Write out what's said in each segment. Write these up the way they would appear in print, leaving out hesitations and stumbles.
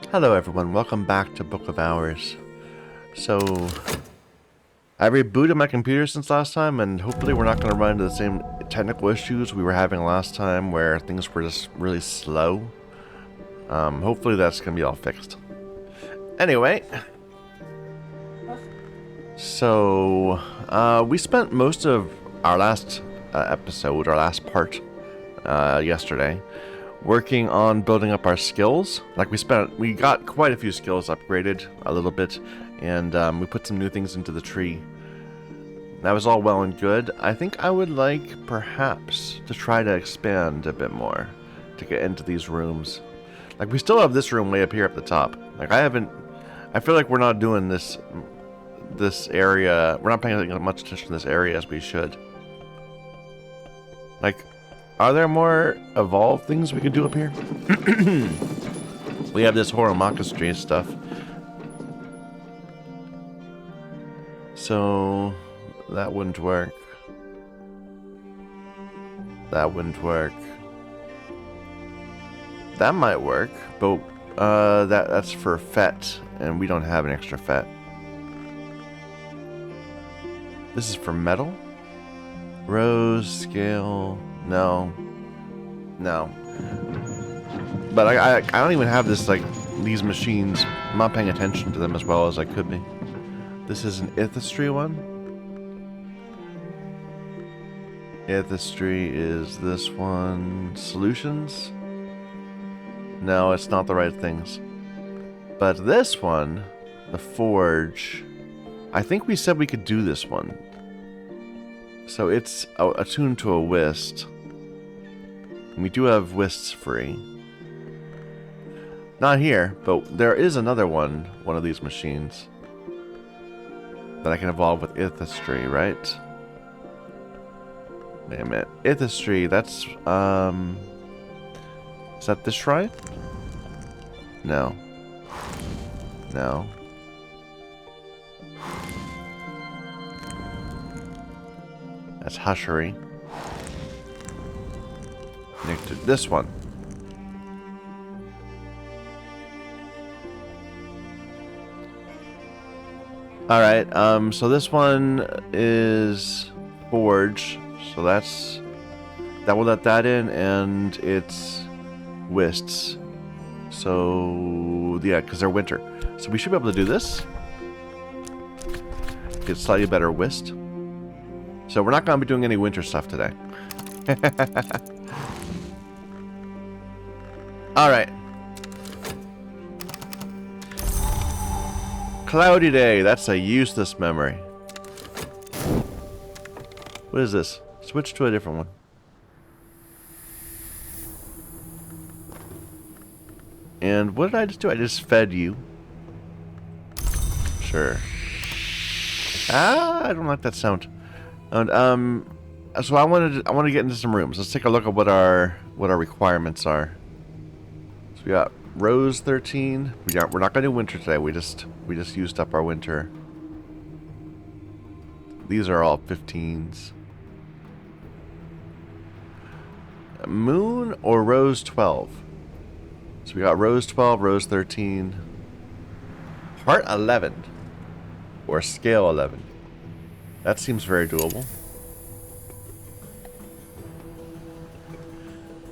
Hello everyone, welcome back to Book of Hours. So, I rebooted my computer since last time, and hopefully we're not going to run into the same technical issues we were having last time where things were just really slow. Hopefully that's going to be all fixed. Anyway, so we spent most of our last episode, our last part, yesterday, working on building up our skills. Like we got quite a few skills upgraded a little bit, and we put some new things into the tree. That was all well and good. I think I would like perhaps to try to expand a bit more to get into these rooms. Like we still have this room way up here at the top. Like I feel like we're not doing this area. We're not paying much attention to this area as we should. Like, are there more evolved things we could do up here? We have this Horomachus tree stuff. So, that wouldn't work. That wouldn't work. That might work, but that's for FET, and we don't have an extra FET. This is for metal? Rose, scale... No. But I don't even have this, like, these machines. I'm not paying attention to them as well as I could be. This is an Ithistry one. Ithistry is this one. Solutions? No, it's not the right things. But this one, the Forge, I think we said we could do this one. So it's attuned to a Whist. We do have Whists free. Not here, but there is another one of these machines that I can evolve with Ithistry, right? Wait a minute. Ithistry, that's, is that this shrine? No. No. That's Hushery. Next to this one. Alright, so this one is Forge. So that will let that in, and it's Whists. So, yeah, because they're winter. So we should be able to do this. Get slightly better Whist. So we're not going to be doing any winter stuff today. Alright. Cloudy day. That's a useless memory. What is this? Switch to a different one. And what did I just do? I just fed you. Sure. I don't like that sound. And so I want to get into some rooms. Let's take a look at what our requirements are. So we got Rose 13. We're not going to do winter today. We just used up our winter. These are all 15s. Moon or Rose 12. So we got Rose 12, Rose 13, Heart 11, or Scale 11. That seems very doable.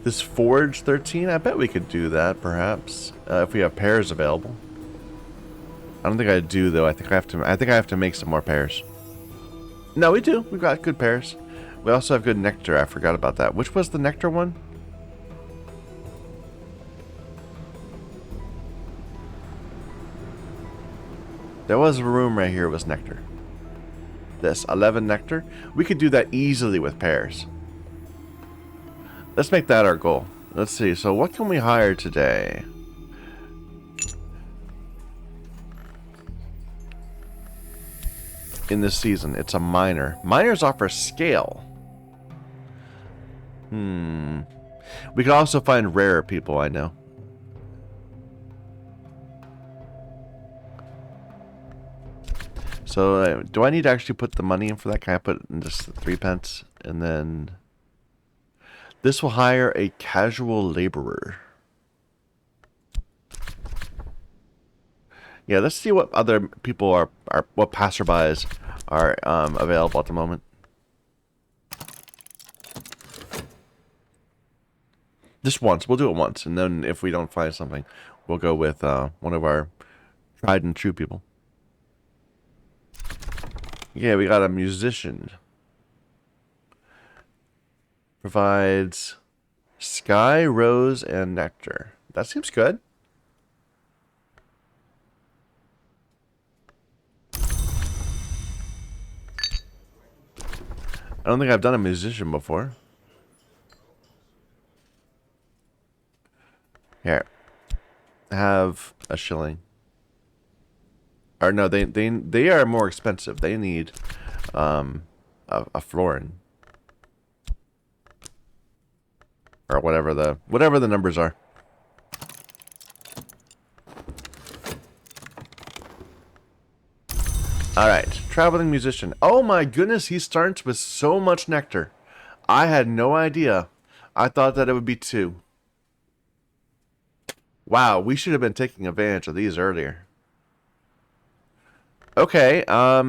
This Forge 13, I bet we could do that, perhaps, if we have pairs available. I don't think I do, though. I think I have to make some more pairs. No, we do. We've got good pairs. We also have good nectar. I forgot about that. Which was the nectar one? There was a room right here with nectar. This 11 nectar. We could do that easily with pairs. Let's make that our goal. Let's see. So what can we hire today? In this season, it's a miner. Miners offer scale. We could also find rarer people, I know. So, do I need to actually put the money in for that? Can I put in just 3 pence? And then... This will hire a casual laborer. Yeah, let's see what other people are what passerbys are available at the moment. Just once. We'll do it once, and then if we don't find something, we'll go with one of our tried and true people. Yeah, we got a musician. Provides sky, rose, and nectar. That seems good. I don't think I've done a musician before. Here. Have a shilling. Or no, they are more expensive. They need a florin. Or whatever the numbers are. Alright, traveling musician. Oh my goodness, he starts with so much nectar. I had no idea. I thought that it would be 2. Wow, we should have been taking advantage of these earlier. Okay, I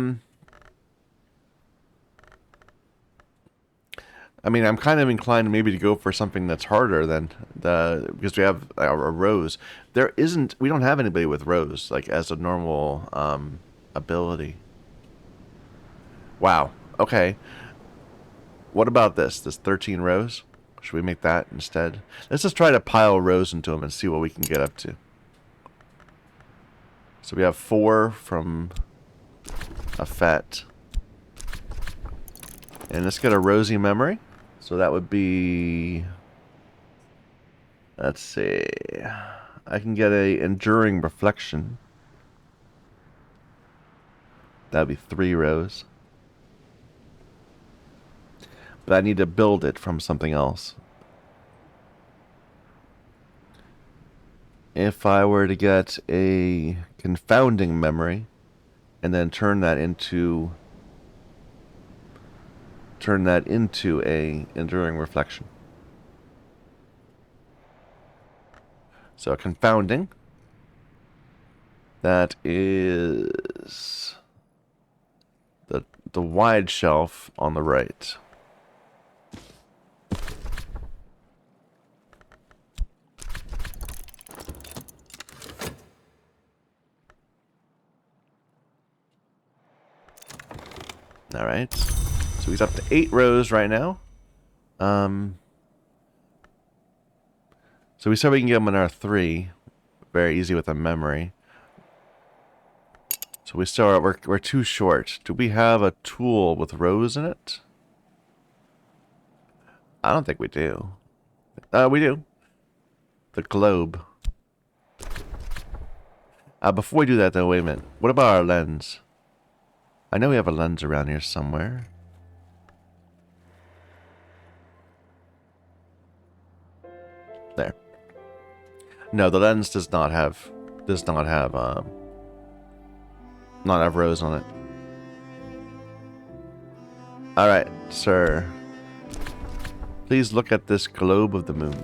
mean, I'm kind of inclined maybe to go for something that's harder than because we have a rose. We don't have anybody with rose, like, as a normal, ability. Wow, okay. What about this? This 13 rows? Should we make that instead? Let's just try to pile rows into them and see what we can get up to. So we have 4 from a fet. And let's get a rosy memory. So that would be... Let's see. I can get a enduring reflection. That would be 3 rows. But I need to build it from something else. If I were to get a confounding memory and then turn that into a enduring reflection. So a confounding, that is the wide shelf on the right. Alright. So he's up to 8 rows right now. So we said we can get him in our 3. Very easy with a memory. So we still are, we're too short. Do we have a tool with rows in it? I don't think we do. We do. The globe. Before we do that though, wait a minute. What about our lens? I know we have a lens around here somewhere. There. No, the lens does not have rows on it. Alright, sir. Please look at this globe of the moon.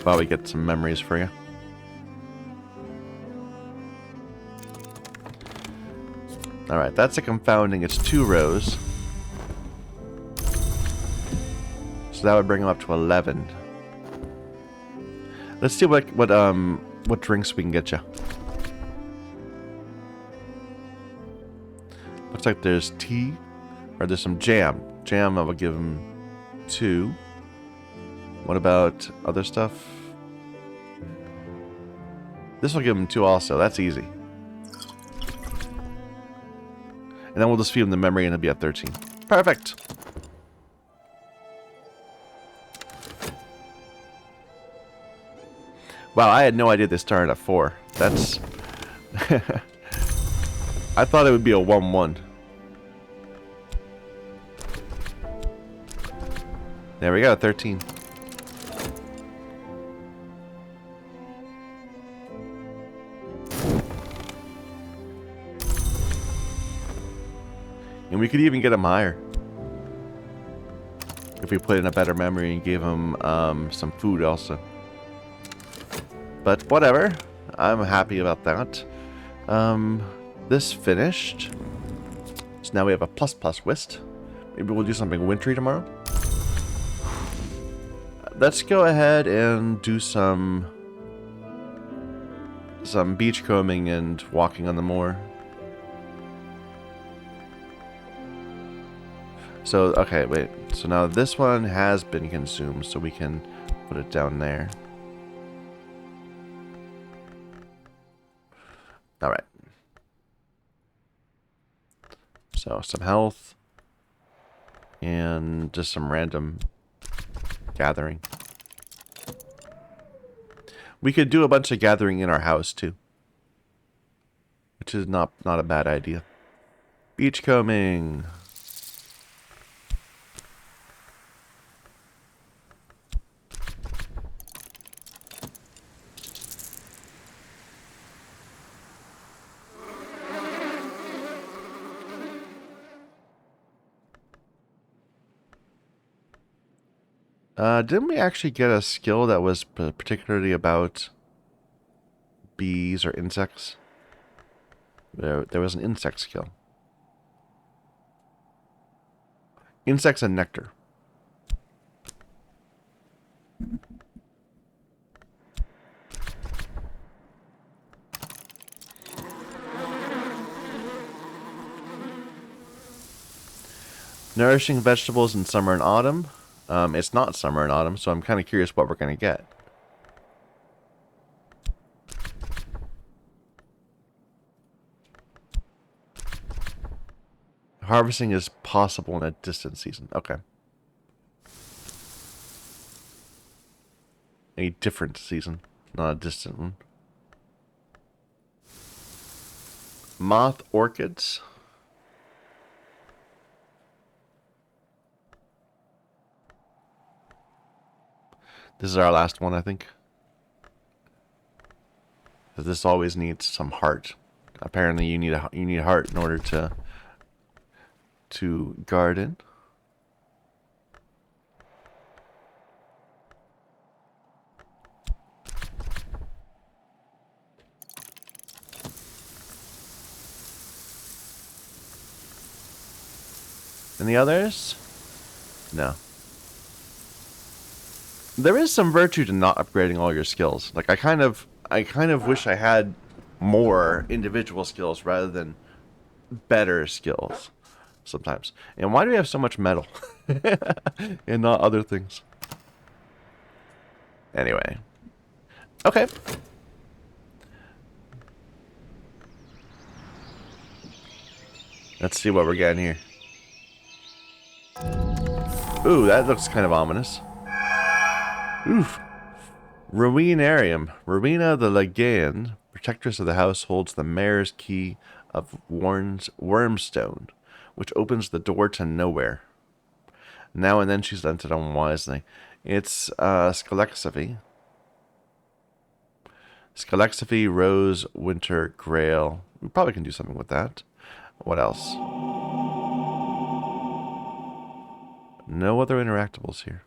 While we get some memories for you. Alright, that's a confounding. It's 2 rows. So that would bring them up to 11. Let's see what drinks we can get you. Looks like there's tea. Or there's some jam. Jam I will give him 2. What about other stuff? This will give him 2 also. That's easy. And then we'll just feed him the memory and he'll be at 13. Perfect! Wow, I had no idea they started at 4. That's... I thought it would be a 1-1. There we go, 13. And we could even get him higher. If we put in a better memory and gave him some food also. But whatever. I'm happy about that. This finished. So now we have a ++ whist. Maybe we'll do something wintry tomorrow. Let's go ahead and do some beachcombing and walking on the moor. So, okay, wait. So now this one has been consumed, so we can put it down there. Alright. So, some health. And just some random gathering. We could do a bunch of gathering in our house, too. Which is not a bad idea. Beachcombing. Didn't we actually get a skill that was particularly about bees or insects? There was an insect skill. Insects and nectar. Nourishing vegetables in summer and autumn. It's not summer and autumn, so I'm kind of curious what we're going to get. Harvesting is possible in a distant season. Okay. A different season, not a distant one. Moth orchids. This is our last one, I think. This always needs some heart. Apparently, you need heart in order to garden. Any others? No. There is some virtue to not upgrading all your skills. Like I kind of wish I had more individual skills rather than better skills sometimes. And why do we have so much metal and not other things? Anyway. Okay. Let's see what we're getting here. Ooh, that looks kind of ominous. Oof. Ruinarium. Rowena the Legaean, protectress of the house, holds the mayor's key of Wormstone, which opens the door to nowhere. Now and then she's lent it unwisely. It's Scalexiphy. Scalexiphy, Rose, Winter, Grail. We probably can do something with that. What else? No other interactables here.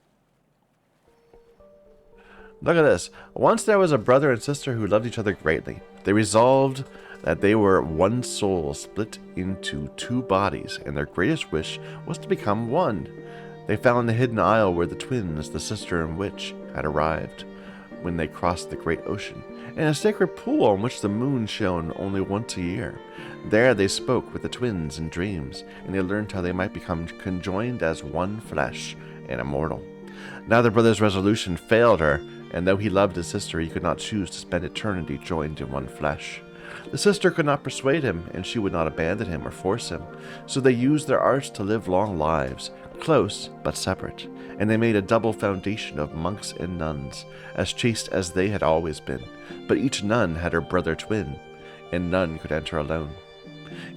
Look at this. Once there was a brother and sister who loved each other greatly. They resolved that they were one soul split into two bodies, and their greatest wish was to become one. They found the hidden isle where the twins, the sister and witch, had arrived when they crossed the great ocean, and a sacred pool on which the moon shone only once a year. There they spoke with the twins in dreams, and they learned how they might become conjoined as one flesh and immortal. Now the brother's resolution failed her, and though he loved his sister, he could not choose to spend eternity joined in one flesh. The sister could not persuade him, and she would not abandon him or force him, so they used their arts to live long lives, close but separate, and they made a double foundation of monks and nuns, as chaste as they had always been, but each nun had her brother twin, and none could enter alone.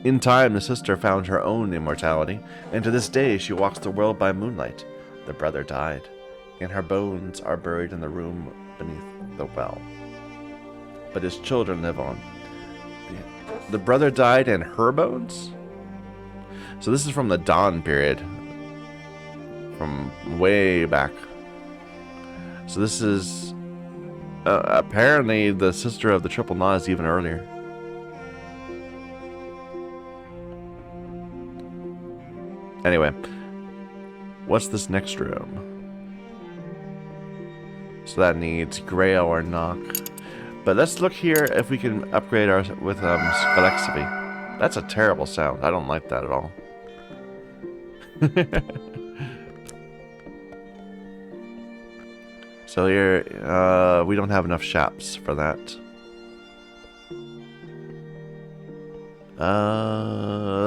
In time, the sister found her own immortality, and to this day she walks the world by moonlight. The brother died, and her bones are buried in the room beneath the well. But his children live on. The brother died and her bones? So this is from the Dawn period. From way back. So this is Apparently, the sister of the Triple Knot is even earlier. Anyway, what's this next room? So that needs Grail or Knock. But let's look here if we can upgrade our with Scalexiphy. That's a terrible sound. I don't like that at all. So here, we don't have enough shaps for that.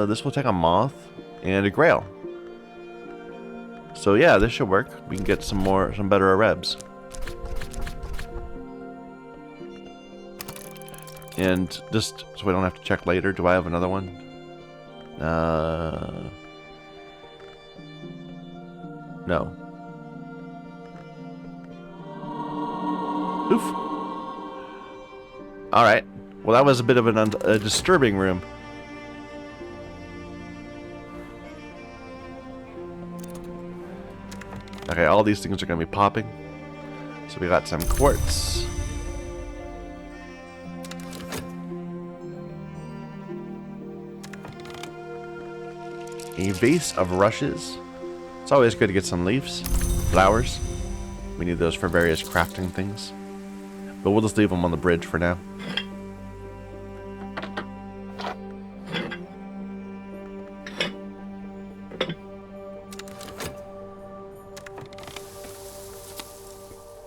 This will take a Moth and a Grail. So yeah, this should work. We can get some better Arebs. And just so we don't have to check later, do I have another one? No. Oof. Alright. Well, that was a bit of a disturbing room. Okay, all these things are going to be popping. So we got some quartz. A vase of rushes. It's always good to get some leaves, flowers. We need those for various crafting things. But we'll just leave them on the bridge for now.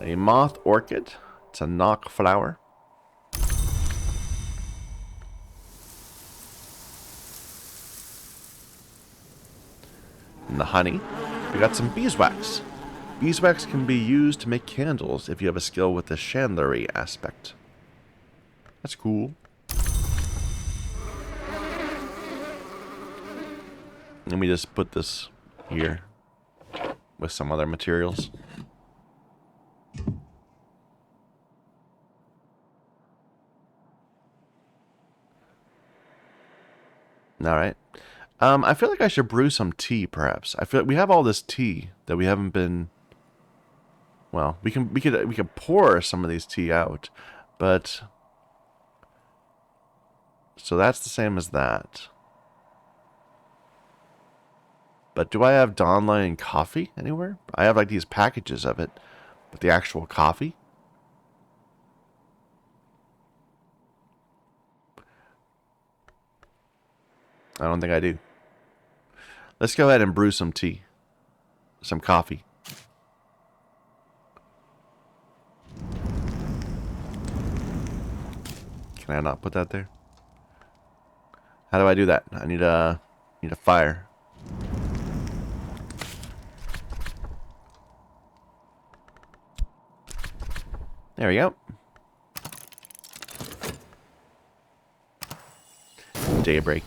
A moth orchid. It's a knock flower. And the honey. We got some beeswax. Beeswax can be used to make candles if you have a skill with the chandlery aspect. That's cool. Let me just put this here with some other materials. Alright. I feel like I should brew some tea, perhaps. I feel like we have all this tea that we haven't been... Well, we could pour some of these tea out, but... So that's the same as that. But do I have Dawnlight coffee anywhere? I have like these packages of it, but the actual coffee? I don't think I do. Let's go ahead and brew some tea. Some coffee. Can I not put that there? How do I do that? I need a fire. There we go. Daybreak.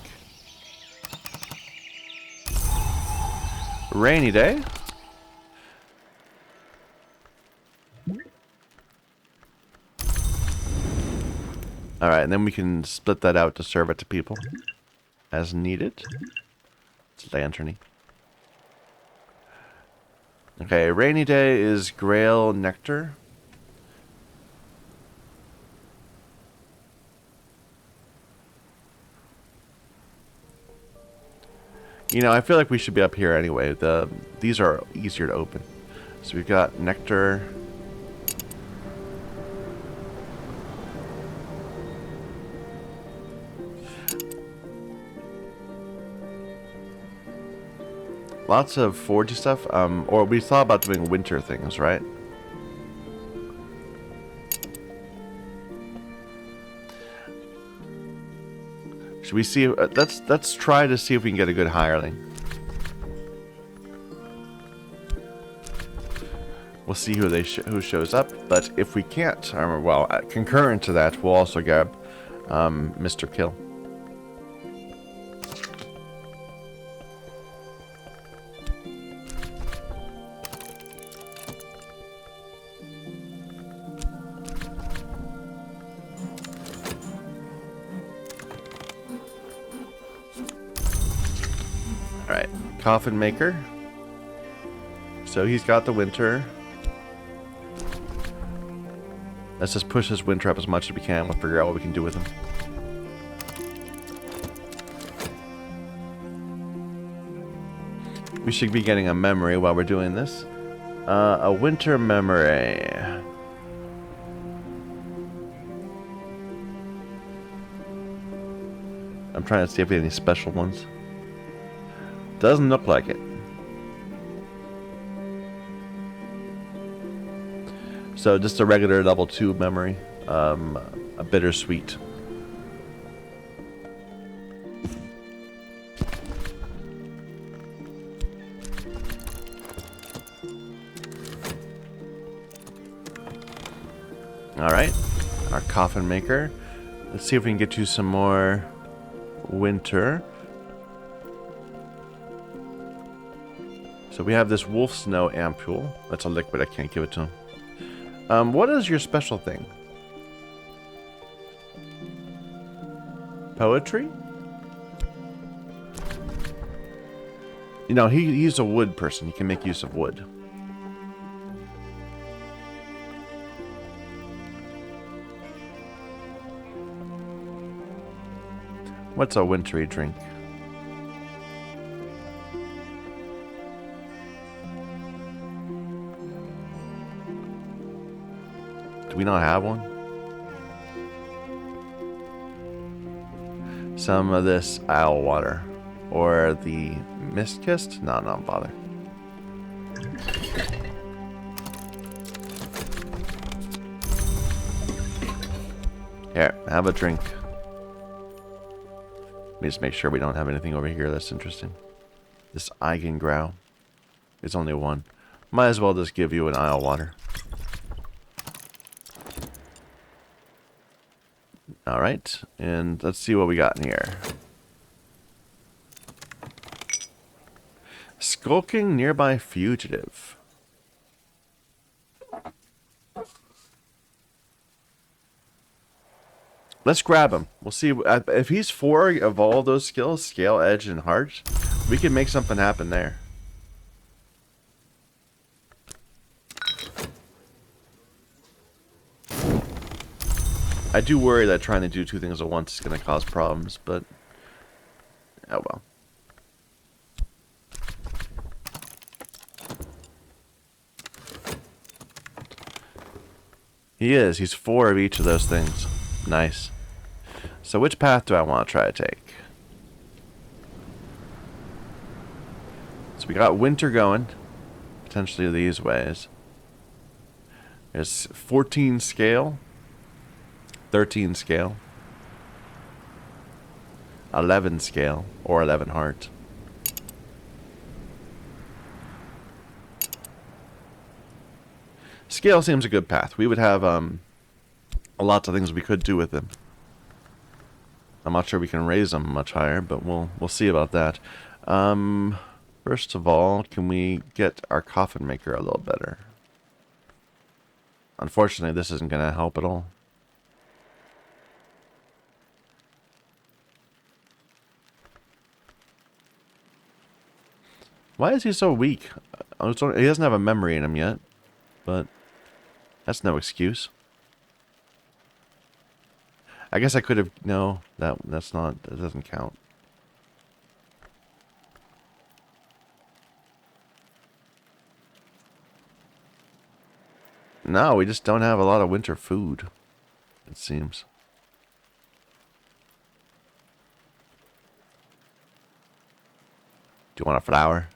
Rainy day. Alright, and then we can split that out to serve it to people as needed. It's lanterny. Okay, rainy day is Grail Nectar. You know, I feel like we should be up here anyway. These are easier to open. So we've got nectar. Lots of foragey stuff. Or we thought about doing winter things, right? Should we see? Let's try to see if we can get a good hireling. We'll see who shows up. But if we can't, well, concurrent to that, we'll also grab Mr. Kill. Alright, Coffin Maker. So he's got the winter. Let's just push this winter up as much as we can. We'll figure out what we can do with him. We should be getting a memory while we're doing this. A winter memory. I'm trying to see if we have any special ones. Doesn't look like it. So just a regular level 2 memory. A bittersweet. Alright, our coffin maker. Let's see if we can get you some more winter. So we have this wolf snow ampule. That's a liquid, I can't give it to him. What is your special thing? Poetry? You know, he's a wood person. He can make use of wood. What's a wintry drink? Do we not have one? Some of this owl water. Or the mist kist? No, not bother. Here, have a drink. Let me just make sure we don't have anything over here that's interesting. This Eigengrau. It's only one. Might as well just give you an owl water. Alright, and let's see what we got in here. Skulking nearby fugitive. Let's grab him. We'll see if he's 4 of all those skills, scale, edge, and heart. We can make something happen there. I do worry that trying to do 2 things at once is going to cause problems, but oh well. He is. He's 4 of each of those things. Nice. So which path do I want to try to take? So we got winter going. Potentially these ways. There's 14 scale. 13 scale. 11 scale. Or 11 heart. Scale seems a good path. We would have lots of things we could do with them. I'm not sure we can raise them much higher, but we'll see about that. First of all, can we get our coffin maker a little better? Unfortunately, this isn't going to help at all. Why is he so weak? He doesn't have a memory in him yet, but that's no excuse. I guess I could have... No, that's not... That doesn't count. No, we just don't have a lot of winter food, it seems. Do you want a flower?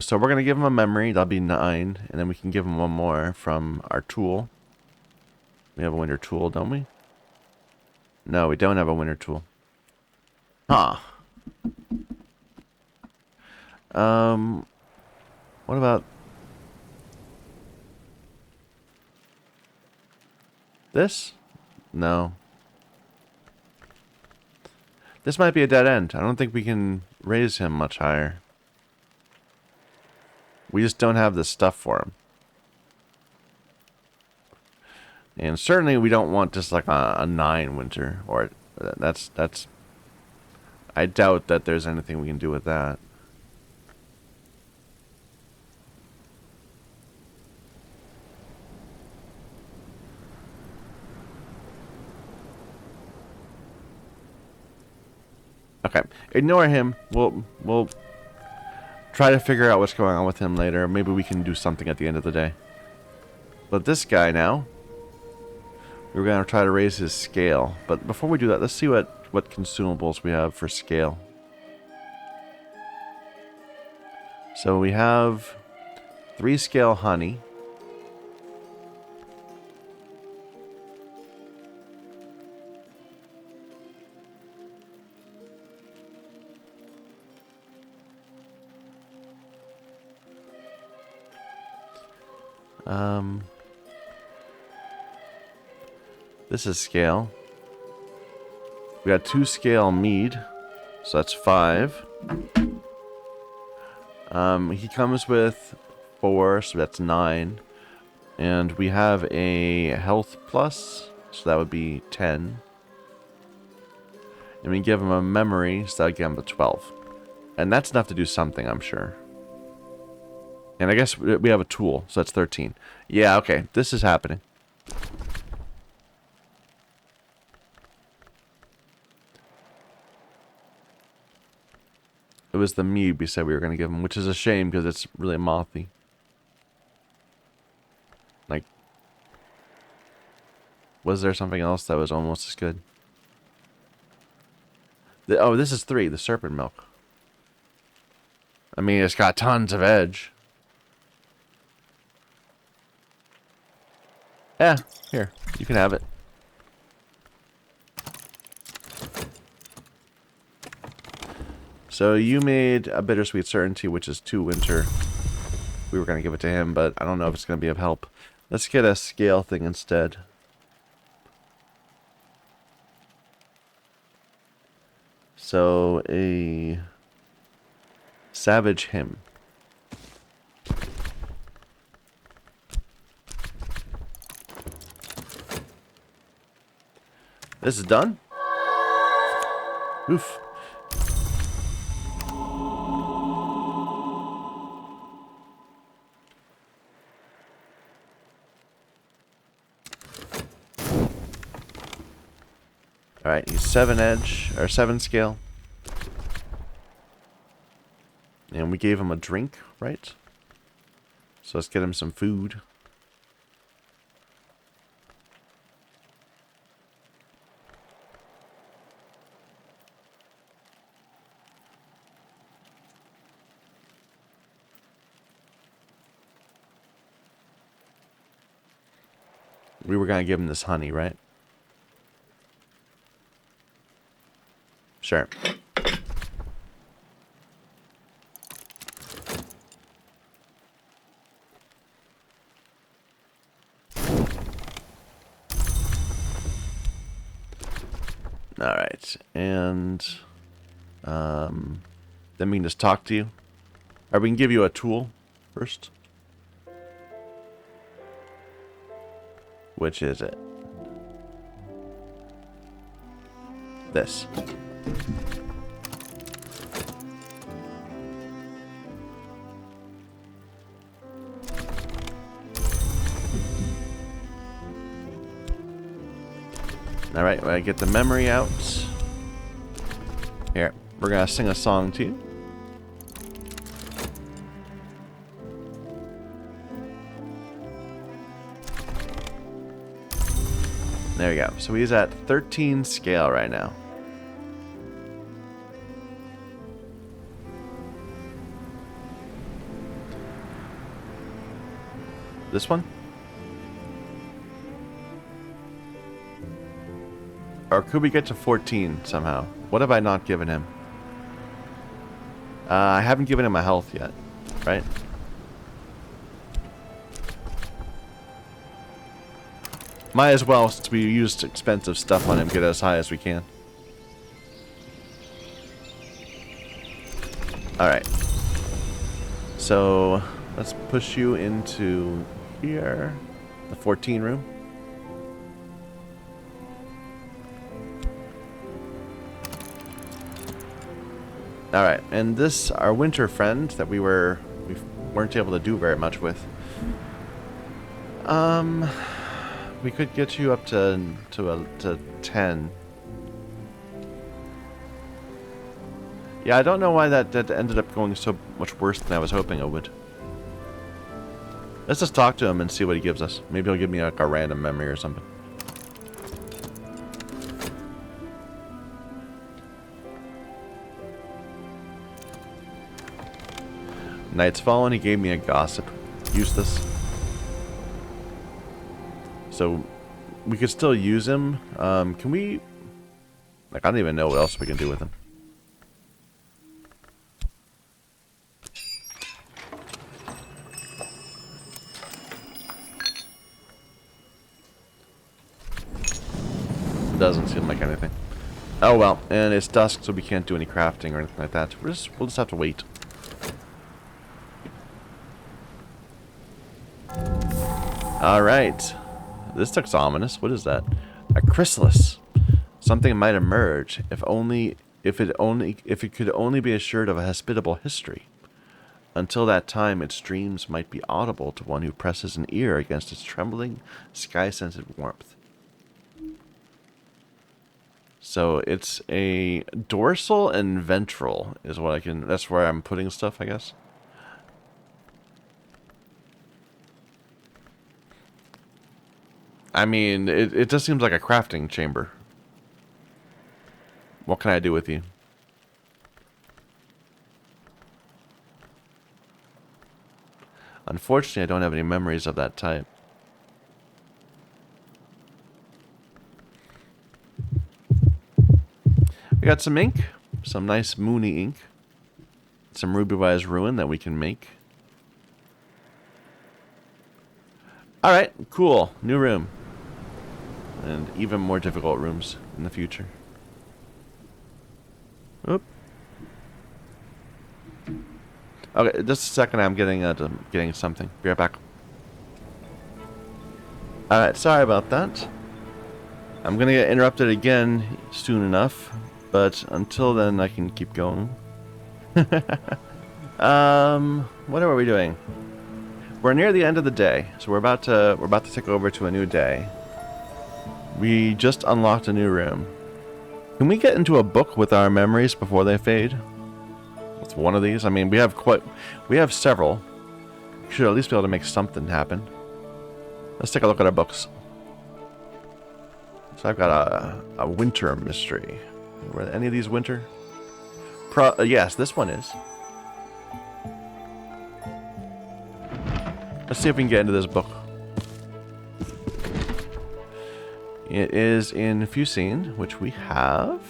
So we're going to give him a memory. That'll be 9. And then we can give him one more from our tool. We have a winter tool, don't we? No, we don't have a winter tool. Huh. What about this? No. This might be a dead end. I don't think we can raise him much higher. We just don't have the stuff for him. And certainly we don't want just like a 9 winter. Or That's. I doubt that there's anything we can do with that. Okay, ignore him. We'll try to figure out what's going on with him later. Maybe we can do something at the end of the day. But this guy now, we're gonna try to raise his scale. But before we do that, let's see what consumables we have for scale. So we have 3 scale honey. This is scale. We got 2 scale mead, so that's 5. He comes with 4, so that's 9. And we have a health plus, so that would be 10. And we give him a memory, so that would give him a 12. And that's enough to do something, I'm sure. And I guess we have a tool, so that's 13. Yeah, okay, this is happening. It was the mead we said we were going to give him, which is a shame because it's really mothy. Like, was there something else that was almost as good? Oh, this is 3, the serpent milk. I mean, it's got tons of edge. Yeah, here, you can have it. So you made a bittersweet certainty, which is 2 winter. We were going to give it to him, but I don't know if it's going to be of help. Let's get a scale thing instead. So a savage hymn. This is done. Oof. Alright, he's 7 edge, or 7 scale. And we gave him a drink, right? So let's get him some food. We were going to give him this honey, right? Sure. Alright, and then we can just talk to you. Or we can give you a tool first. Which is it? This. Alright, when I get the memory out. Here, we're gonna sing a song to you. There we go. So he's at 13 scale right now. This one? Or could we get to 14 somehow? What have I not given him? I haven't given him a health yet, right? Might as well, since we used expensive stuff on him, get as high as we can. Alright. So, let's push you into here. The 14 room. All right, and this our winter friend that we weren't able to do very much with. We could get you up to 10. Yeah, I don't know why that ended up going so much worse than I was hoping it would. Let's just talk to him and see what he gives us. Maybe he'll give me like a random memory or something. Night's Fallen, he gave me a gossip. Useless. So, we could still use him. Can we... Like, I don't even know what else we can do with him. Doesn't seem like anything. Oh well, and it's dusk, so we can't do any crafting or anything like that. We'll just have to wait. Alright. This looks ominous. What is that? A chrysalis. Something might emerge if it could only be assured of a hospitable history. Until that time, its dreams might be audible to one who presses an ear against its trembling, sky-scented warmth. So it's a dorsal and ventral is what I can... That's where I'm putting stuff, I guess. I mean, it just seems like a crafting chamber. What can I do with you? Unfortunately, I don't have any memories of that type. We got some ink. Some nice Moony ink. Some Ruby Wise Ruin that we can make. Alright, cool. New room. And even more difficult rooms in the future. Oop. Okay, just a second. I'm getting something. Be right back. Alright, sorry about that. I'm gonna get interrupted again soon enough, but until then I can keep going. What are we doing? We're near the end of the day, so we're about to take over to a new day. We just unlocked a new room. Can we get into a book with our memories before they fade? With one of these? I mean, we have several. We should at least be able to make something happen. Let's take a look at our books. So I've got a winter mystery. Were any of these winter? Yes, this one is. Let's see if we can get into this book. It is in Fusine, which we have.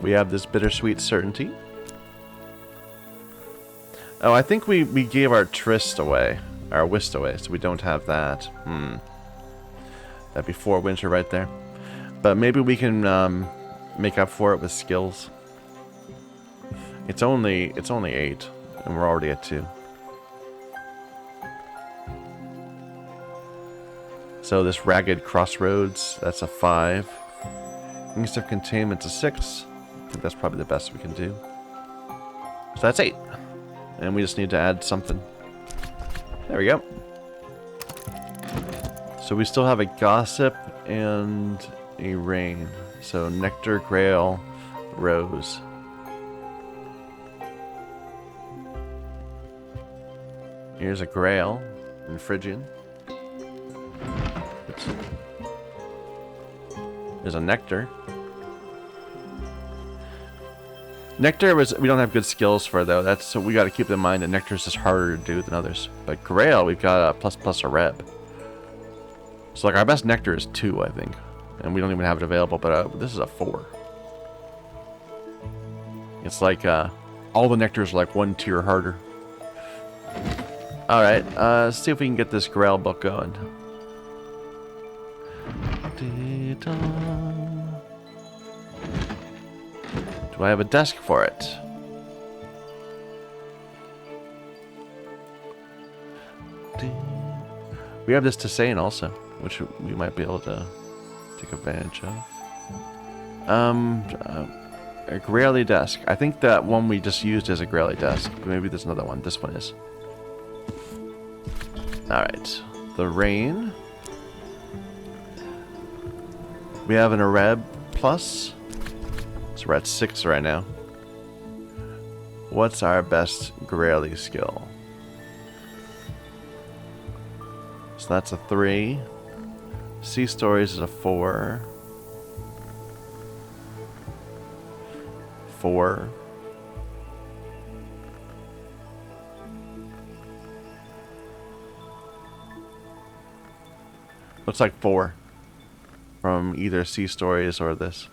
We have this bittersweet certainty. Oh, I think we gave our tryst away. Our whist away, so we don't have that. That'd be 4 winter right there. But maybe we can make up for it with skills. It's only 8, and we're already at 2. So this Ragged Crossroads, that's a 5. Wings of Containment's a 6. I think that's probably the best we can do. So that's 8. And we just need to add something. There we go. So we still have a Gossip and a Rain. So Nectar, Grail, Rose. Here's a Grail in Phrygian. Oops. There's a Nectar. Nectar we don't have good skills for though. So we got to keep in mind that Nectar is just harder to do than others. But Grail, we've got a ++ a rep. So like our best Nectar is 2, I think, and we don't even have it available. But this is a 4. It's like all the Nectars are like 1 tier harder. All right, let's see if we can get this Grail book going. Do I have a desk for it? We have this Tisane also, which we might be able to take advantage of. A Graily desk. I think that one we just used is a Graily desk. Maybe there's another one. This one is. Alright. The rain. We have an Areb plus. So we're at 6 right now. What's our best Graily skill? So that's a 3. Sea Stories is a 4. 4. Looks like 4 from either Sea Stories or this.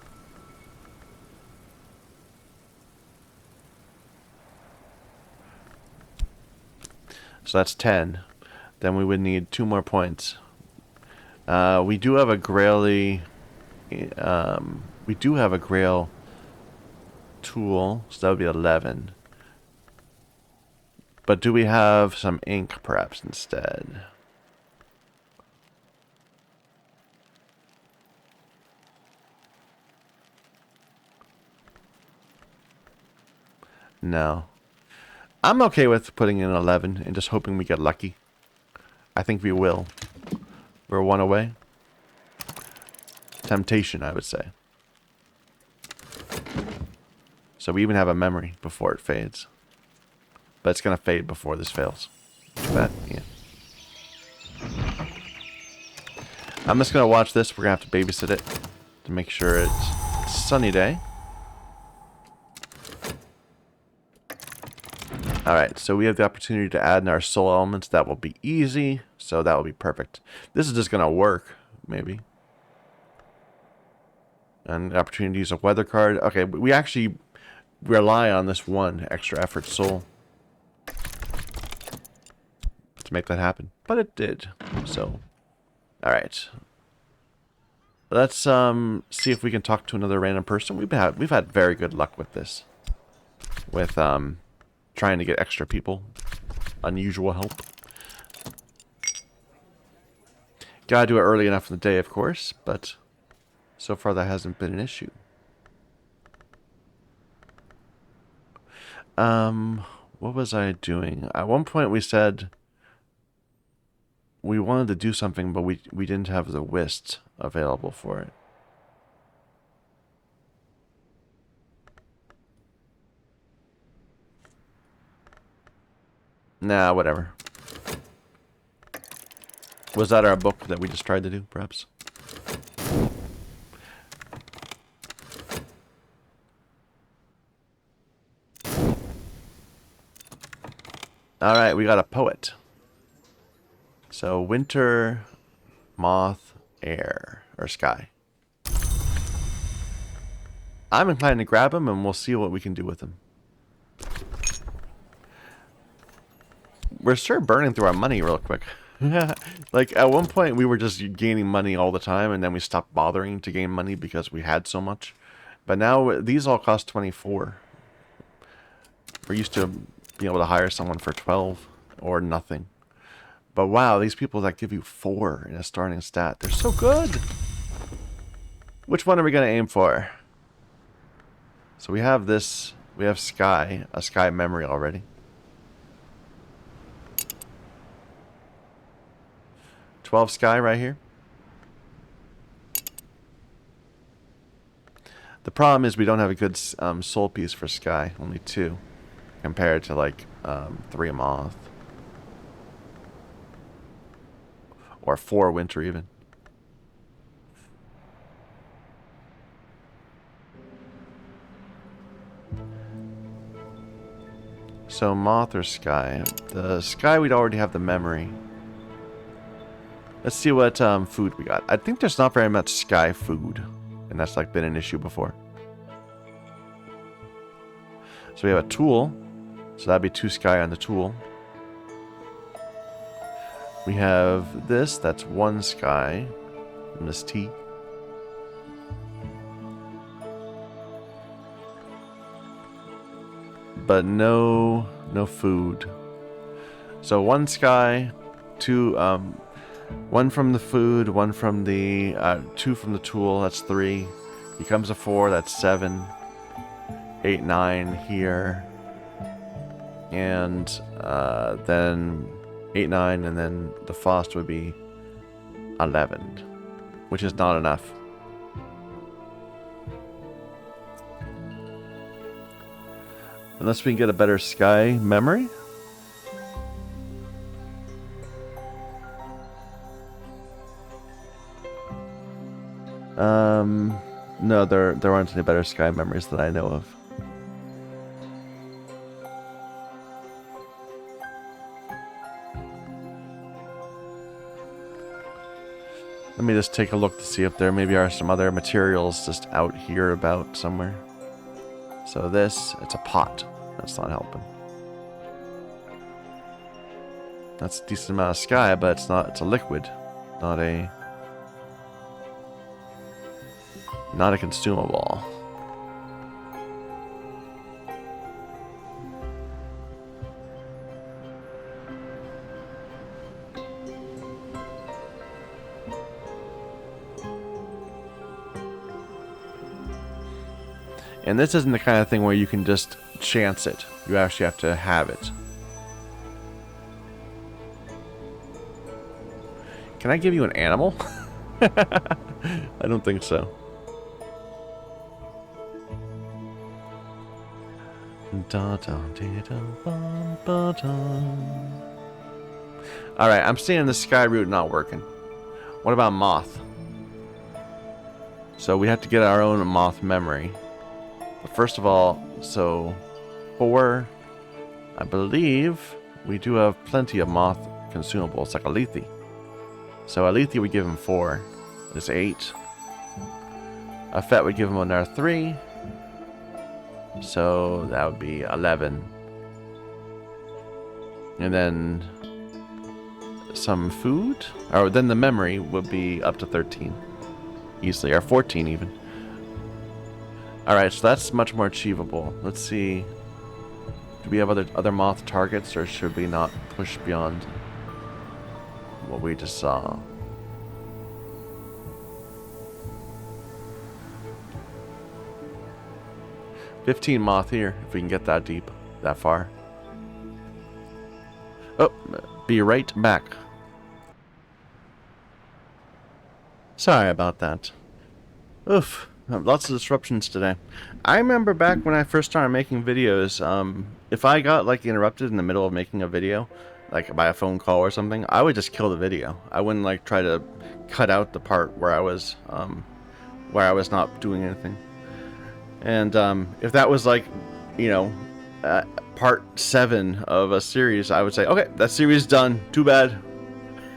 So that's 10. Then we would need 2 more points. We do have a Graily. We do have a Grail tool, so that would be 11. But do we have some ink perhaps instead? No. I'm okay with putting in 11 and just hoping we get lucky. I think we will. We're 1 away. Temptation, I would say. So we even have a memory before it fades. But it's going to fade before this fails. But, yeah. I'm just going to watch this. We're going to have to babysit it to make sure it's a sunny day. Alright, so we have the opportunity to add in our soul elements. That will be easy, so that will be perfect. This is just going to work, maybe. And the opportunity to use a weather card. Okay, we actually rely on this one extra effort soul to make that happen. But it did, so... Alright. Let's see if we can talk to another random person. We've had very good luck with this. With, trying to get extra people. Unusual help. Gotta do it early enough in the day, of course, but so far that hasn't been an issue. What was I doing? At one point we said we wanted to do something, but we didn't have the whist available for it. Nah, whatever. Was that our book that we just tried to do, perhaps? Alright, we got a poet. So, winter, moth, air, or sky. I'm inclined to grab him, and we'll see what we can do with him. We're sure burning through our money real quick. Like, at one point, we were just gaining money all the time, and then we stopped bothering to gain money because we had so much. But now, these all cost 24. We're used to being able to hire someone for 12 or nothing. But wow, these people that give you 4 in a starting stat, they're so good! Which one are we going to aim for? So we have this, we have Sky, a Sky memory already. 12 Sky right here. The problem is we don't have a good soul piece for Sky, only 2. Compared to like 3 moth. Or 4 winter even. So moth or sky? The sky we'd already have the memory. Let's see what food we got. I think there's not very much sky food. And that's like been an issue before. So we have a tool. So that'd be 2 sky on the tool. We have this. That's 1 sky. And this tea. But no food. So 1 sky, 2, 1 from the food, 1 from the, 2 from the tool. That's 3. becomes a 4. That's 7, 8, 9 here, and then 8, 9, and then the Faust would be 11, which is not enough. Unless we can get a better sky memory. No, there aren't any better sky memories that I know of. Let me just take a look to see if there maybe are some other materials just out here about somewhere. So this, it's a pot. That's not helping. That's a decent amount of sky, but it's not, it's a liquid, not a consumable. And this isn't the kind of thing where you can just chance it. You actually have to have it. Can I give you an animal? I don't think so. Alright, I'm seeing the sky route not working. What about moth? So we have to get our own moth memory. But first of all, so 4, I believe we do have plenty of moth consumables, like Alethi. So Alethi would give him 4. It's 8. Afet would give him another 3. So that would be 11. And then some food, or then the memory would be up to 13. Easily, or 14 even. Alright, so that's much more achievable. Let's see. Do we have other moth targets, or should we not push beyond what we just saw? $15 moth here, if we can get that deep, that far. Oh, be right back. Sorry about that. Oof. Lots of disruptions today. I remember back when I first started making videos, if I got like interrupted in the middle of making a video, like by a phone call or something, I would just kill the video. I wouldn't like try to cut out the part where I was not doing anything. And if that was like, you know, part 7 of a series, I would say, okay, that series is done. Too bad.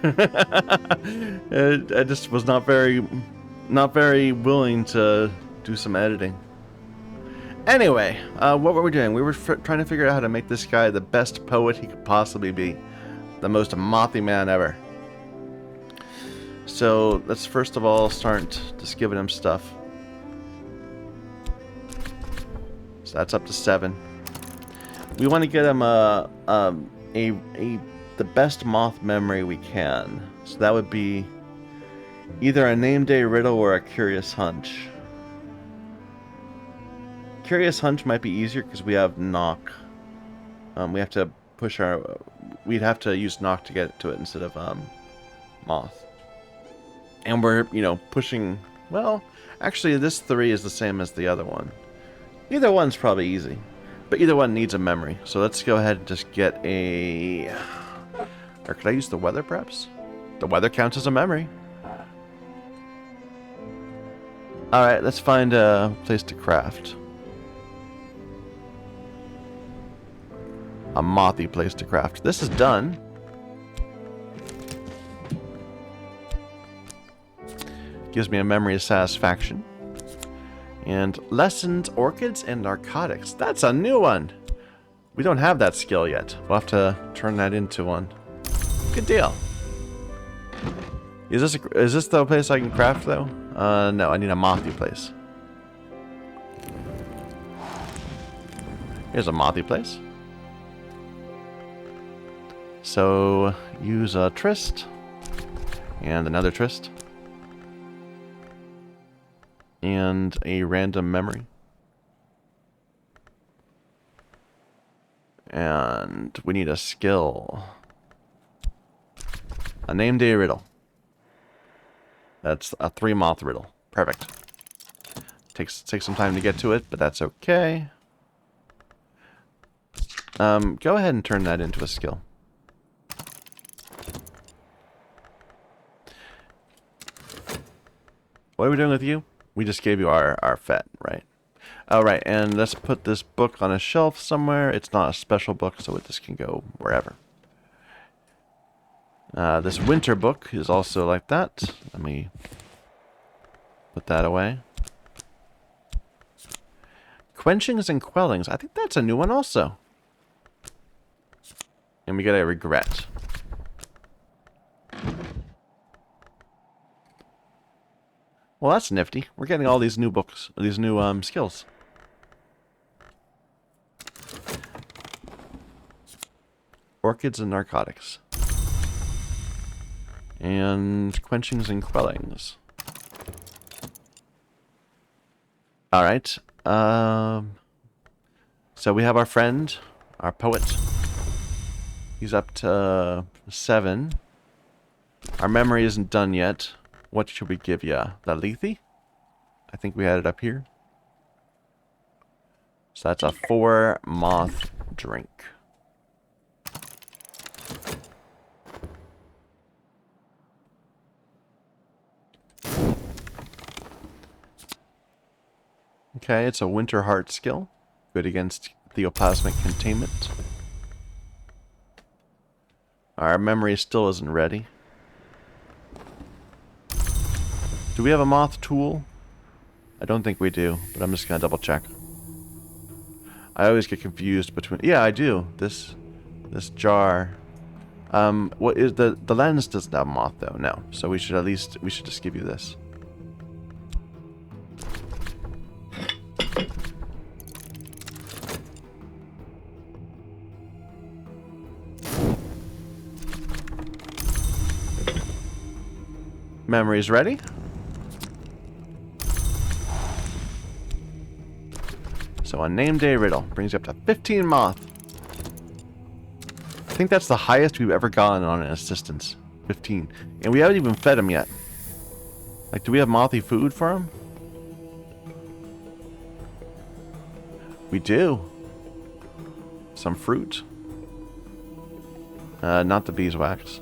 I just was not very willing to do some editing. Anyway, what were we doing? We were trying to figure out how to make this guy the best poet he could possibly be. The most mothy man ever. So let's first of all start just giving him stuff. So that's up to 7. We want to get him the best moth memory we can. So that would be either a name day riddle or a curious hunch. Curious hunch might be easier because we have knock. We have to push our. We'd have to use knock to get to it instead of moth. And we're, you know, pushing. Well, actually, this 3 is the same as the other one. Either one's probably easy, but either one needs a memory. So let's go ahead and just get a. Or could I use the weather, perhaps? The weather counts as a memory. Alright, let's find a place to craft. A mothy place to craft. This is done. Gives me a memory of satisfaction. And lessons, orchids, and narcotics. That's a new one. We don't have that skill yet. We'll have to turn that into one. Good deal. Is this the place I can craft though? No, I need a mothy place. Here's a mothy place. So use a tryst and another tryst. And a random memory. And we need a skill. A name day riddle. That's a 3 moth riddle. Perfect. Takes some time to get to it, but that's okay. Go ahead and turn that into a skill. What are we doing with you? We just gave you our fet, right? Oh, right, and let's put this book on a shelf somewhere. It's not a special book, so this can go wherever. This winter book is also like that. Let me put that away. Quenchings and Quellings. I think that's a new one also. And we get a regret. Well, that's nifty. We're getting all these new books, these new skills. Orchids and Narcotics. And Quenchings and Quellings. Alright. So we have our friend, our poet. He's up to 7. Our memory isn't done yet. What should we give ya? The Lethe? I think we had it up here. So that's a 4 moth drink. Okay, it's a Winter Heart skill. Good against Theoplasmic Containment. Our memory still isn't ready. Do we have a moth tool? I don't think we do, but I'm just gonna double check. I always get confused between... Yeah, I do. This jar. What is the lens doesn't have moth though? No. So we should just give you this. Memory's ready. So a name day riddle brings you up to 15 moth. I think that's the highest we've ever gotten on an assistance. 15. And we haven't even fed him yet. Like, do we have mothy food for him? We do. Some fruit. Not the beeswax.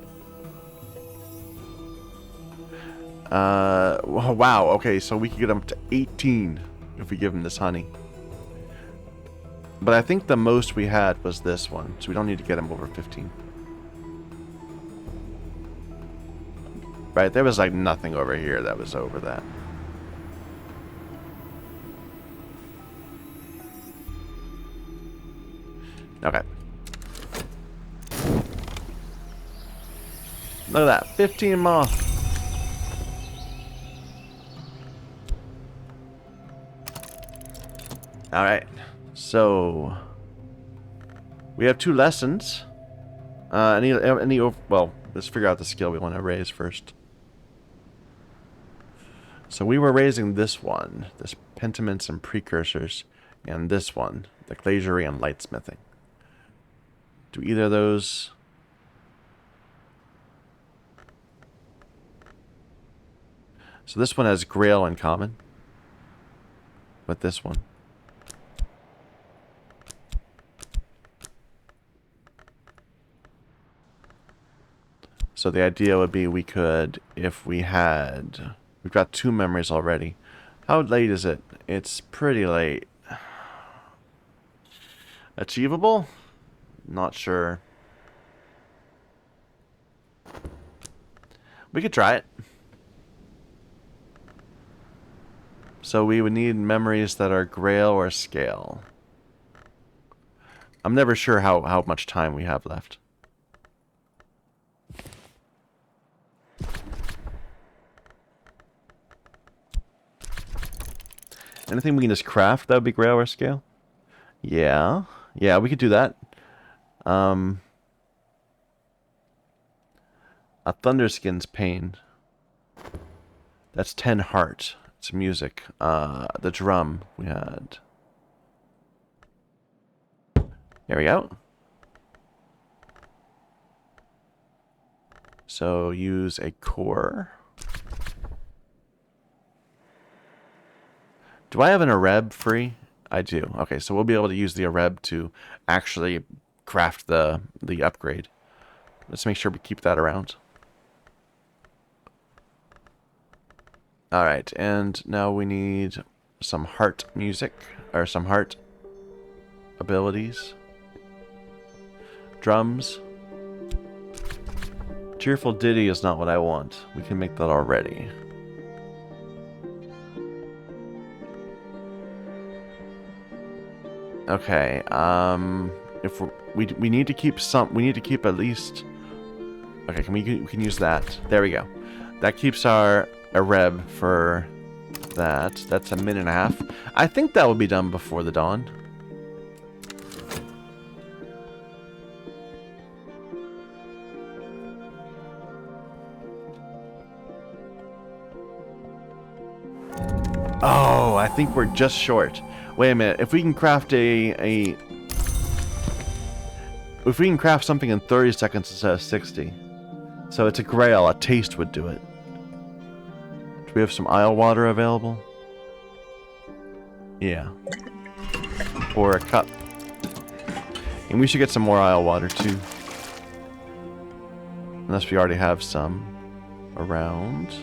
Wow, okay, so we could get him up to 18 if we give him this honey. But I think the most we had was this one, so we don't need to get him over 15. Right, there was like nothing over here that was over that. Okay. Look at that, 15 moth. Alright, so we have 2 lessons. Well, let's figure out the skill we want to raise first. So we were raising this one, this pentiments and precursors, and this one, the glazury and lightsmithing. Do either of those... So this one has Grail in common with this one. So the idea would be we could, if we had... We've got 2 memories already. How late is it? It's pretty late. Achievable? Not sure. We could try it. So we would need memories that are Grail or Scale. I'm never sure how much time we have left. Anything we can just craft that would be Grail or Scale? Yeah. Yeah, we could do that. A Thunderskin's Pain. That's 10 heart. It's music. The drum we had. There we go. So use a core. Do I have an Areb free? I do. Okay, so we'll be able to use the Areb to actually craft the upgrade. Let's make sure we keep that around. Alright, and now we need some heart music, or some heart abilities. Drums. Cheerful ditty is not what I want. We can make that already. Okay, if we need to keep some, we need to keep at least. Okay, we can use that. There we go. That keeps our Areb for that. That's a minute and a half. I think that will be done before the dawn. Oh, I think we're just short. Wait a minute. If we can craft if we can craft something in 30 seconds instead of 60. So it's a grail. A taste would do it. Do we have some Isle water available? Yeah. Or a cup. And we should get some more Isle water too. Unless we already have some around.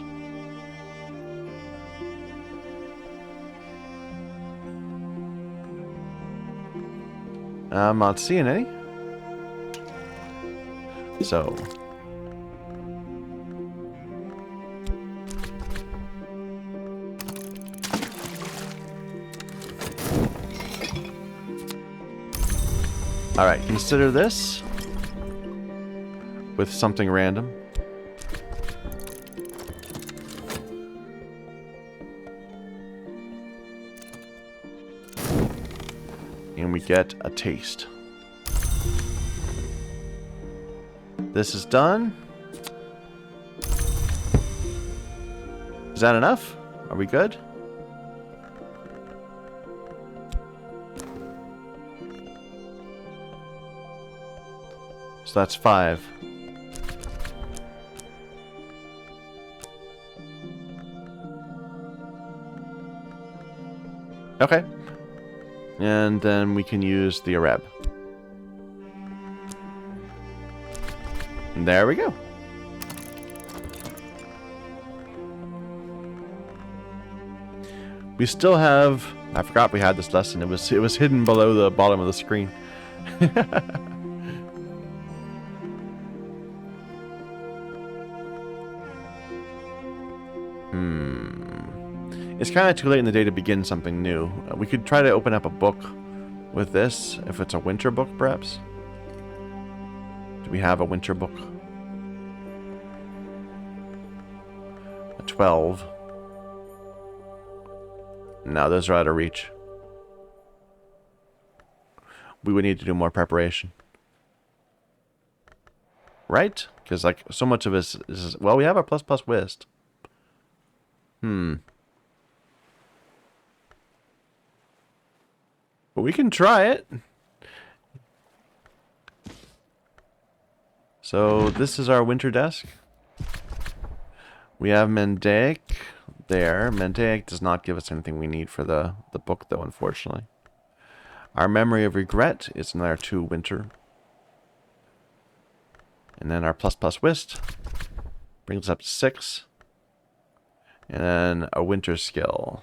I'm not seeing any. So. Alright, consider this with something random. And we get a taste. This is done. Is that enough? Are we good? So that's 5. Okay. And then we can use the Areb. And there we go. We still have... I forgot we had this lesson. It was hidden below the bottom of the screen. It's kind of too late in the day to begin something new. We could try to open up a book with this, if it's a winter book, perhaps. Do we have a winter book? A 12. No, those are out of reach. We would need to do more preparation. Right? Because, like, so much of this is... Well, we have our ++ whist. But we can try it. So this is our winter desk. We have Mendaic there. Mendaic does not give us anything we need for the book, though, unfortunately. Our Memory of Regret is another 2 winter. And then our ++ whist brings us up to 6. And then a winter skill.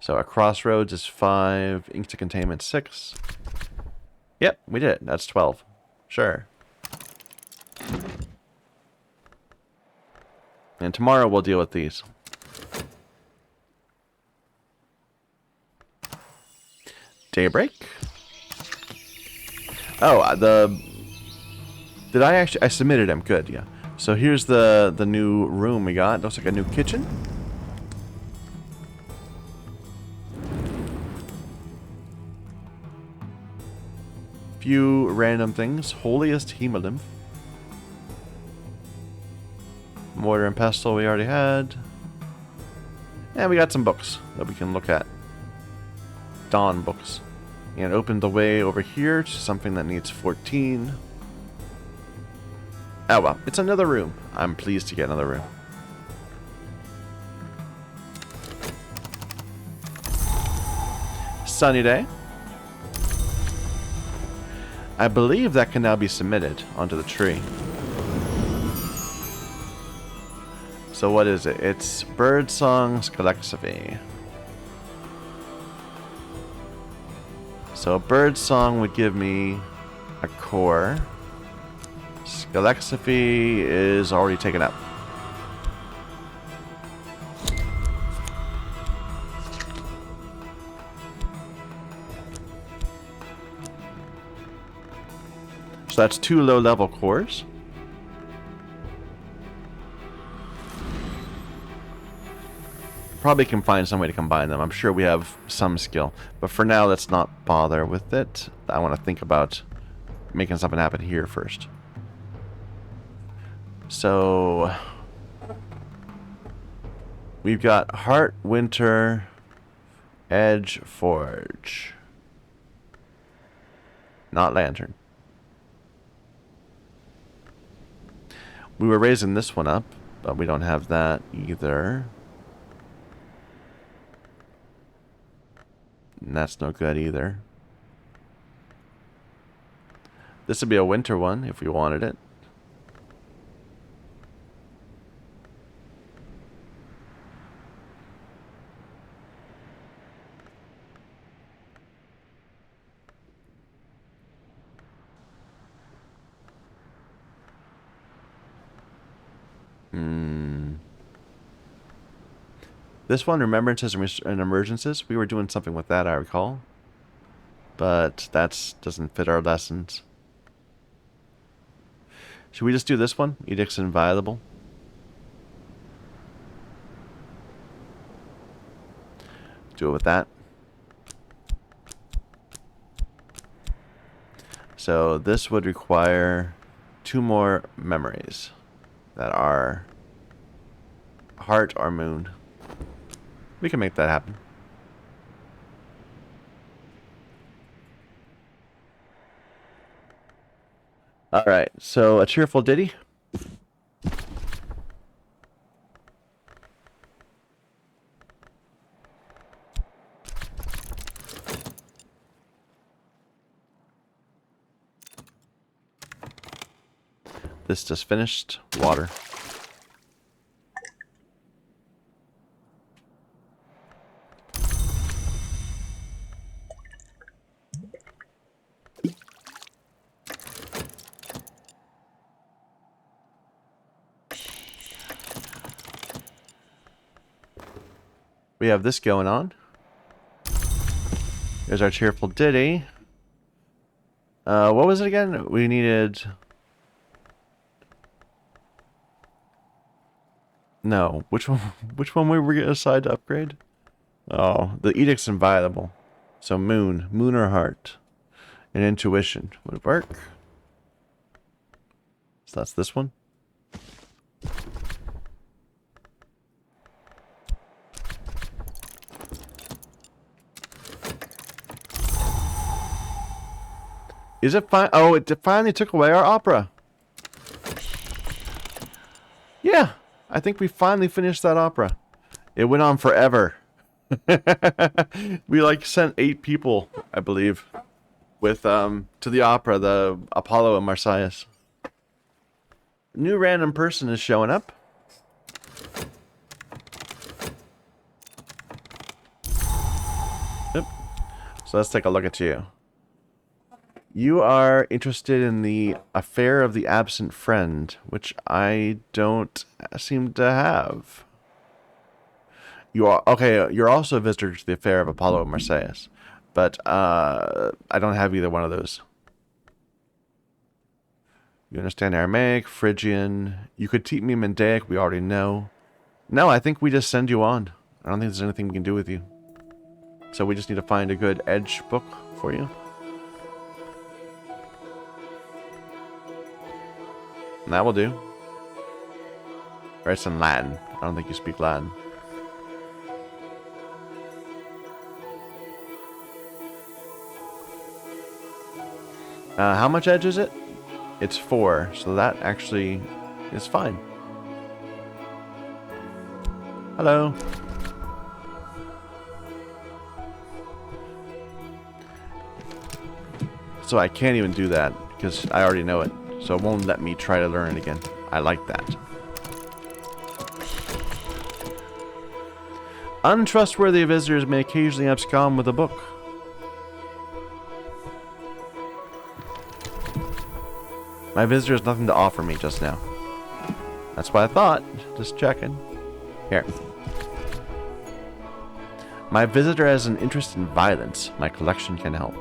So a Crossroads is 5. Ink to Containment 6. Yep, we did it. That's 12. Sure. And tomorrow we'll deal with these. Daybreak. Oh, did I actually... I submitted him. Good, yeah. So here's the new room we got. Looks like a new kitchen. Few random things. Holiest Hemolymph. Mortar and pestle we already had. And we got some books that we can look at. Dawn books. And open the way over here to something that needs 14. Oh well, it's another room. I'm pleased to get another room. Sunny day. I believe that can now be submitted onto the tree. So what is it? It's Birdsong Scalexiphy. So Birdsong would give me a core. Scalexiphy is already taken up. So that's 2 low-level cores. Probably can find some way to combine them. I'm sure we have some skill. But for now, let's not bother with it. I want to think about making something happen here first. So we've got Heart, Winter, Edge, Forge. Not Lantern. We were raising this one up, but we don't have that either. And that's no good either. This would be a winter one if we wanted it. This one, Remembrances and Emergences, we were doing something with that, I recall. But that doesn't fit our lessons. Should we just do this one? Edicts Inviolable. Do it with that. So this would require 2 more memories that are Heart or Moon. We can make that happen. Alright, so a cheerful ditty. This just finished. Water. We have this going on. There's our cheerful ditty. What was it again? We needed... No. Which one we were getting assigned to upgrade? Oh, the Edict's Inviolable. So Moon. Moon or Heart. And Intuition. Would it work? So that's this one. Is it fine? Oh, it finally took away our opera. Yeah, I think we finally finished that opera. It went on forever. We like sent 8 people, I believe, with to the opera, the Apollo and Marsyas. New random person is showing up. Yep. So let's take a look at you. You are interested in the Affair of the Absent Friend, which I don't seem to have. You are okay. You're also a visitor to the Affair of Apollo and Marsyas, but I don't have either one of those. You understand Aramaic, Phrygian. You could teach me Mandaic. We already know. No, I think we just send you on. I don't think there's anything we can do with you. So we just need to find a good edge book for you. And that will do. Or it's in Latin. I don't think you speak Latin. How much edge is it? It's 4, so that actually is fine. Hello. So I can't even do that because I already know it. So it won't let me try to learn it again. I like that. Untrustworthy visitors may occasionally abscond with a book. My visitor has nothing to offer me just now. That's what I thought. Just checking. Here. My visitor has an interest in violence. My collection can help.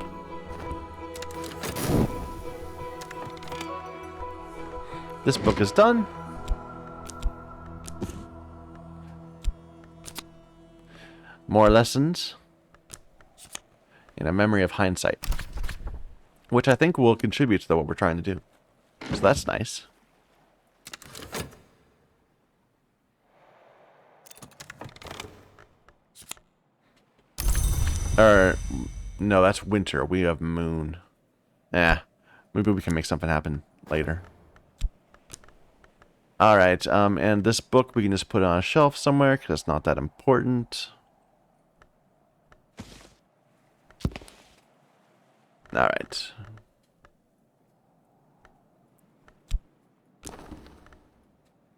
This book is done. More lessons. And a memory of hindsight. Which I think will contribute to what we're trying to do. So that's nice. No, that's winter. We have moon. Maybe we can make something happen later. Alright, and this book we can just put on a shelf somewhere because it's not that important. Alright.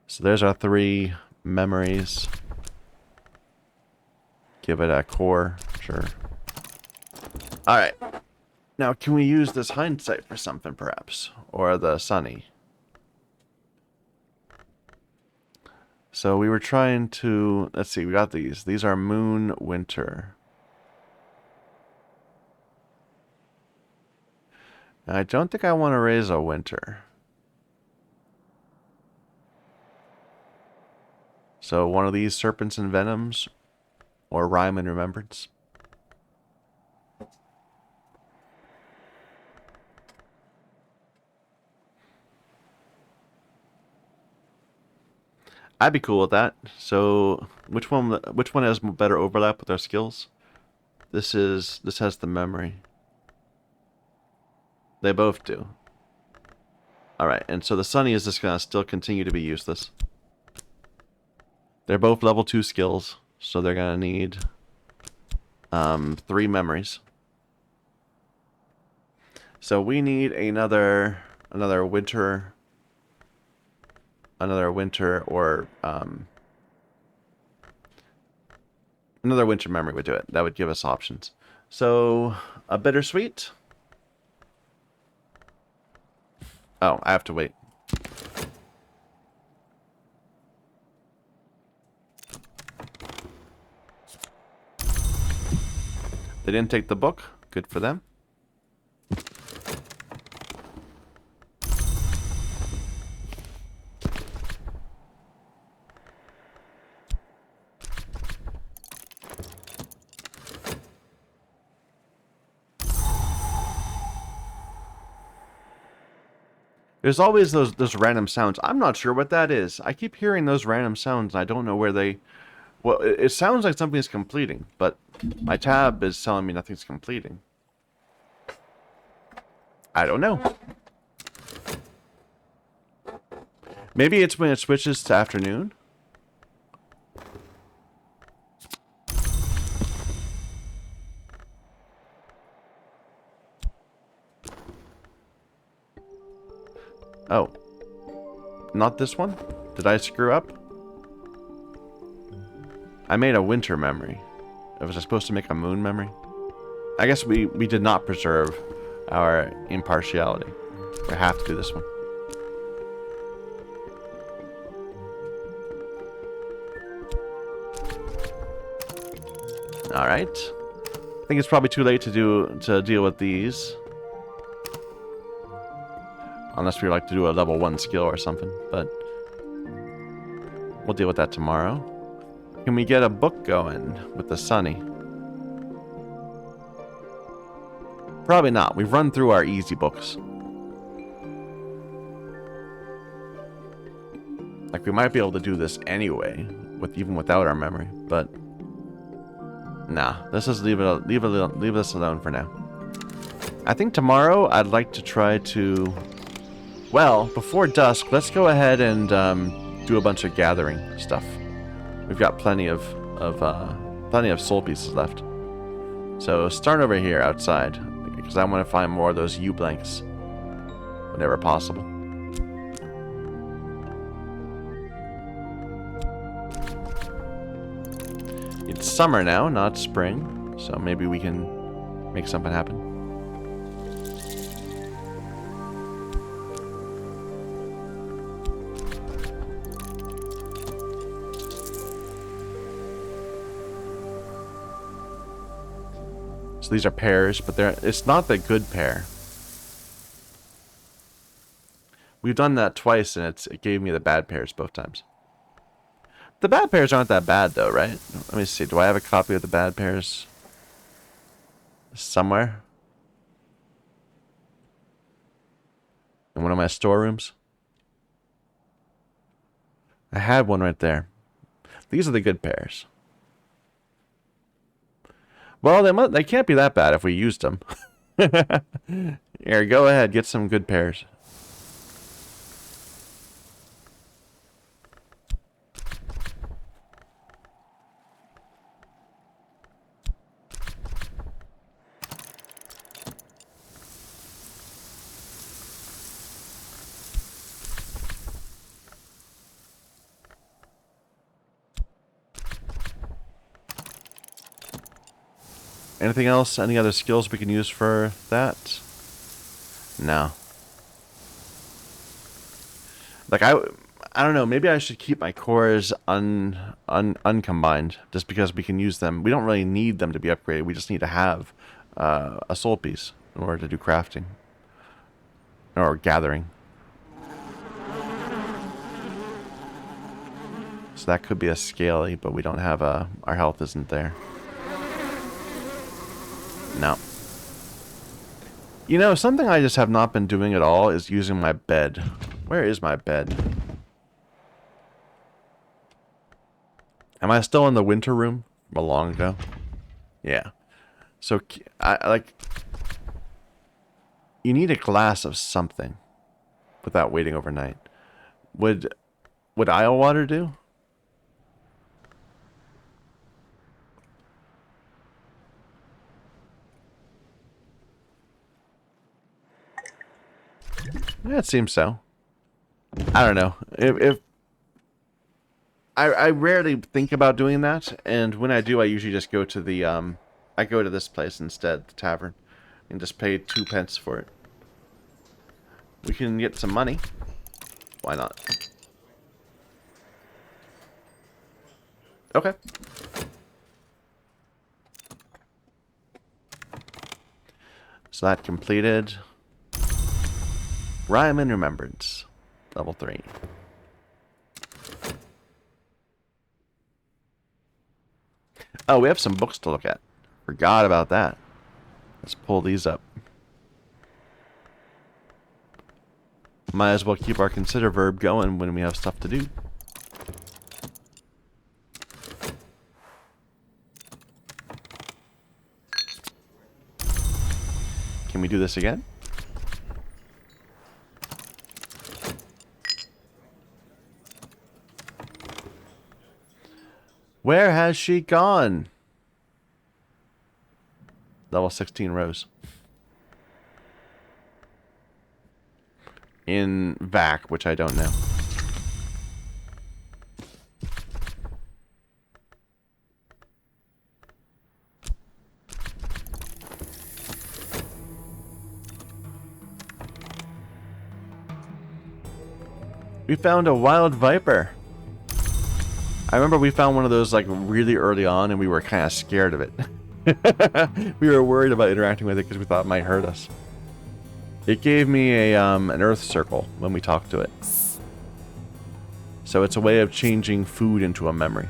So there's our 3 memories. Give it a core, sure. Alright. Now, can we use this hindsight for something, perhaps? Or the sunny? So we were trying to... Let's see, we got these. These are moon, winter. I don't think I want to raise a winter. So one of these serpents and venoms, or rhyme and remembrance. I'd be cool with that. So which one has better overlap with our skills? This has the memory. They both do. Alright, and so the sunny is just gonna still continue to be useless. They're both level 2 skills, so they're gonna need 3 memories. So we need another winter or another winter memory would do it. That would give us options. So a bittersweet. Oh, I have to wait. They didn't take the book. Good for them. There's always those random sounds. I'm not sure what that is. I keep hearing those random sounds, and I don't know where they... Well, it sounds like something is completing, but my tab is telling me nothing's completing. I don't know. Maybe it's when it switches to afternoon? Oh. Not this one? Did I screw up? I made a winter memory. Was I supposed to make a moon memory? I guess we did not preserve our impartiality. We have to do this one. Alright. I think it's probably too late to deal with these. Unless we like to do a level 1 skill or something, but we'll deal with that tomorrow. Can we get a book going with the sunny? Probably not. We've run through our easy books. Like, we might be able to do this anyway, even without our memory, but nah, let's just leave this alone for now. I think tomorrow I'd like to try to, well, before dusk, let's go ahead and do a bunch of gathering stuff. We've got plenty of soul pieces left. So start over here outside, because I want to find more of those U-blanks whenever possible. It's summer now, not spring, so maybe we can make something happen. So these are pears, but it's not the good pear. We've done that twice, and it gave me the bad pears both times. The bad pears aren't that bad, though, right? Let me see. Do I have a copy of the bad pears somewhere? In one of my storerooms? I had one right there. These are the good pears. Well, they can't be that bad if we used them. Here, go ahead. Get some good pears. Anything else? Any other skills we can use for that? No. Like, I don't know. Maybe I should keep my cores uncombined, just because we can use them. We don't really need them to be upgraded. We just need to have a soul piece in order to do crafting or gathering. So that could be a scaly, but we don't have our health isn't there. No. You know, something I just have not been doing at all is using my bed. Where is my bed? Am I still in the winter room from a long ago? Yeah. So, you need a glass of something without waiting overnight. Would Isle water do? Yeah, it seems so. I don't know. If I rarely think about doing that, and when I do, I usually just go to the I go to this place instead, the tavern, and just pay 2 pence for it. We can get some money. Why not? Okay. So that completed. Rhyme and Remembrance. Level 3. Oh, we have some books to look at. Forgot about that. Let's pull these up. Might as well keep our consider verb going when we have stuff to do. Can we do this again? Where has she gone? Level 16 Rose. In VAC, which I don't know. We found a wild viper. I remember we found one of those like really early on and we were kind of scared of it. We were worried about interacting with it because we thought it might hurt us. It gave me an earth circle when we talked to it. So it's a way of changing food into a memory.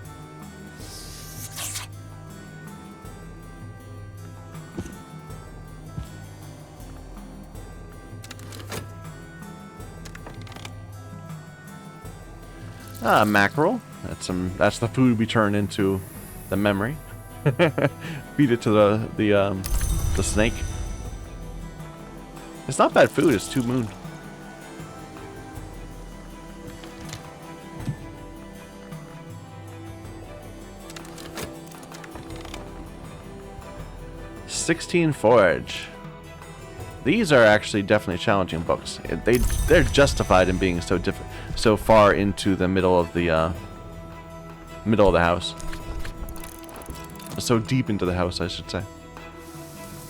Mackerel. That's the food we turn into the memory. Feed it to the snake. It's not bad food. It's 2 moon. "16 Forge." These are actually definitely challenging books. They're justified in being so far into the middle of the house. So deep into the house, I should say.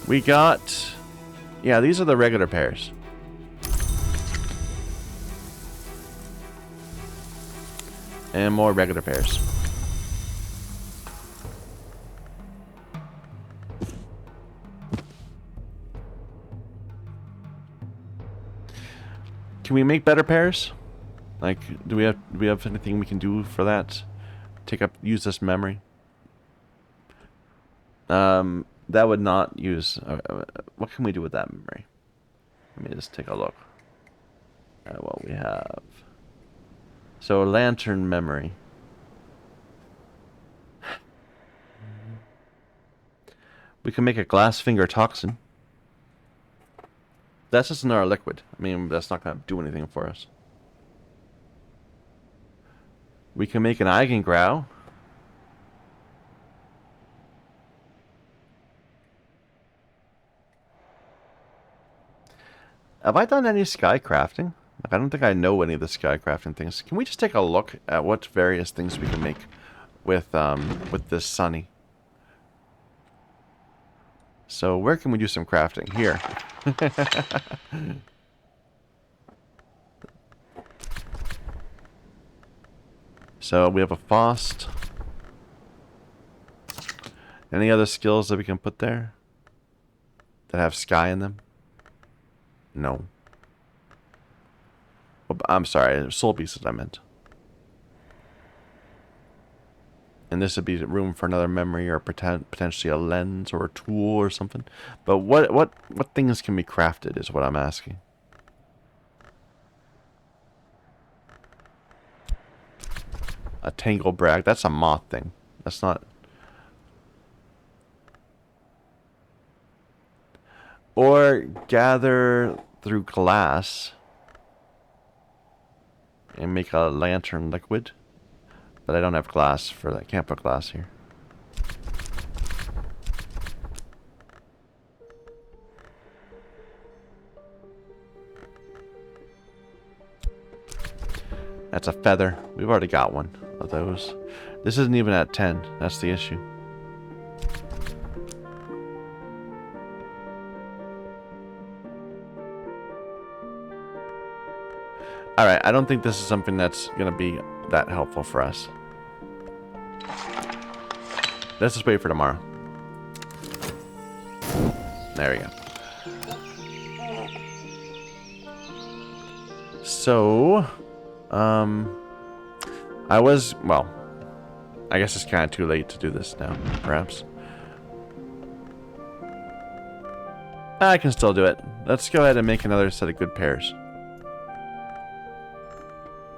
We got, yeah, these are the regular pears. And more regular pears. Can we make better pears? Like, do we have anything we can do for that? Use this memory. That would not use. What can we do with that memory? Let me just take a look. What we have. So lantern memory. We can make a glass finger toxin. That's just another liquid. I mean, that's not going to do anything for us. We can make an Eigengrau. Have I done any sky crafting? Like, I don't think I know any of the sky crafting things. Can we just take a look at what various things we can make with this sunny? So where can we do some crafting? Here. So we have a Faust. Any other skills that we can put there that have sky in them? No. Oh, I'm sorry, soul pieces I meant. And this would be room for another memory or potentially a lens or a tool or something. But what things can be crafted is what I'm asking. A tangle brag. That's a moth thing. That's not. Or gather through glass and make a lantern liquid. But I don't have glass for that. Can't put glass here. That's a feather. We've already got one of those. This isn't even at 10. That's the issue. Alright, I don't think this is something that's going to be that helpful for us. Let's just wait for tomorrow. There we go. So, I guess it's kind of too late to do this now, perhaps. I can still do it. Let's go ahead and make another set of good pairs.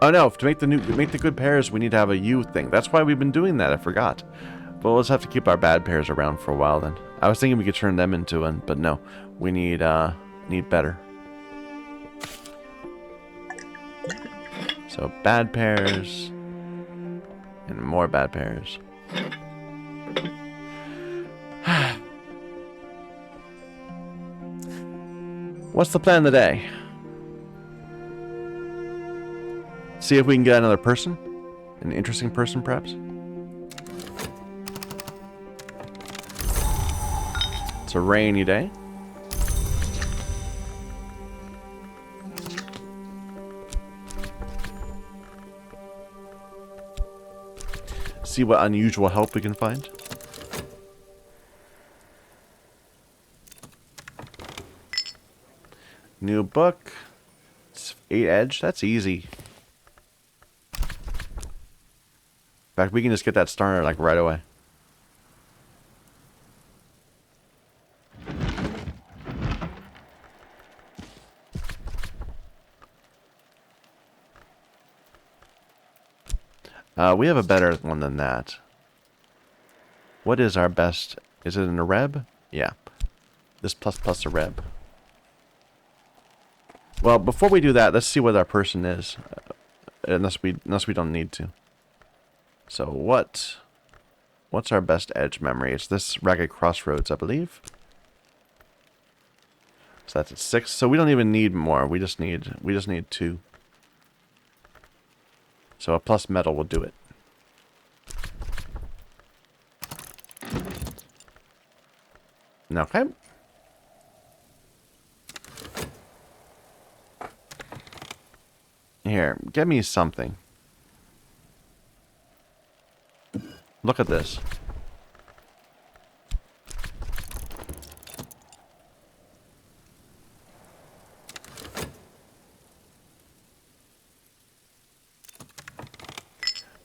Oh no, to make the good pairs, we need to have a U thing. That's why we've been doing that, I forgot. But we'll just have to keep our bad pairs around for a while then. I was thinking we could turn them into one, but no. We need better. So bad pairs. And more bad pairs. What's the plan today? See if we can get another person. An interesting person, perhaps. It's a rainy day. See what unusual help we can find. New book. It's 8 edge. That's easy. In fact, we can just get that started like right away. We have a better one than that. What is our best? Is it in a reb? Yeah. This plus a reb. Well, before we do that, let's see what our person is. Unless we don't need to. So what's our best edge memory? It's this Ragged Crossroads, I believe. So that's at 6. So we don't even need more. We just need 2. So a plus metal will do it. Okay. Here, get me something. Look at this.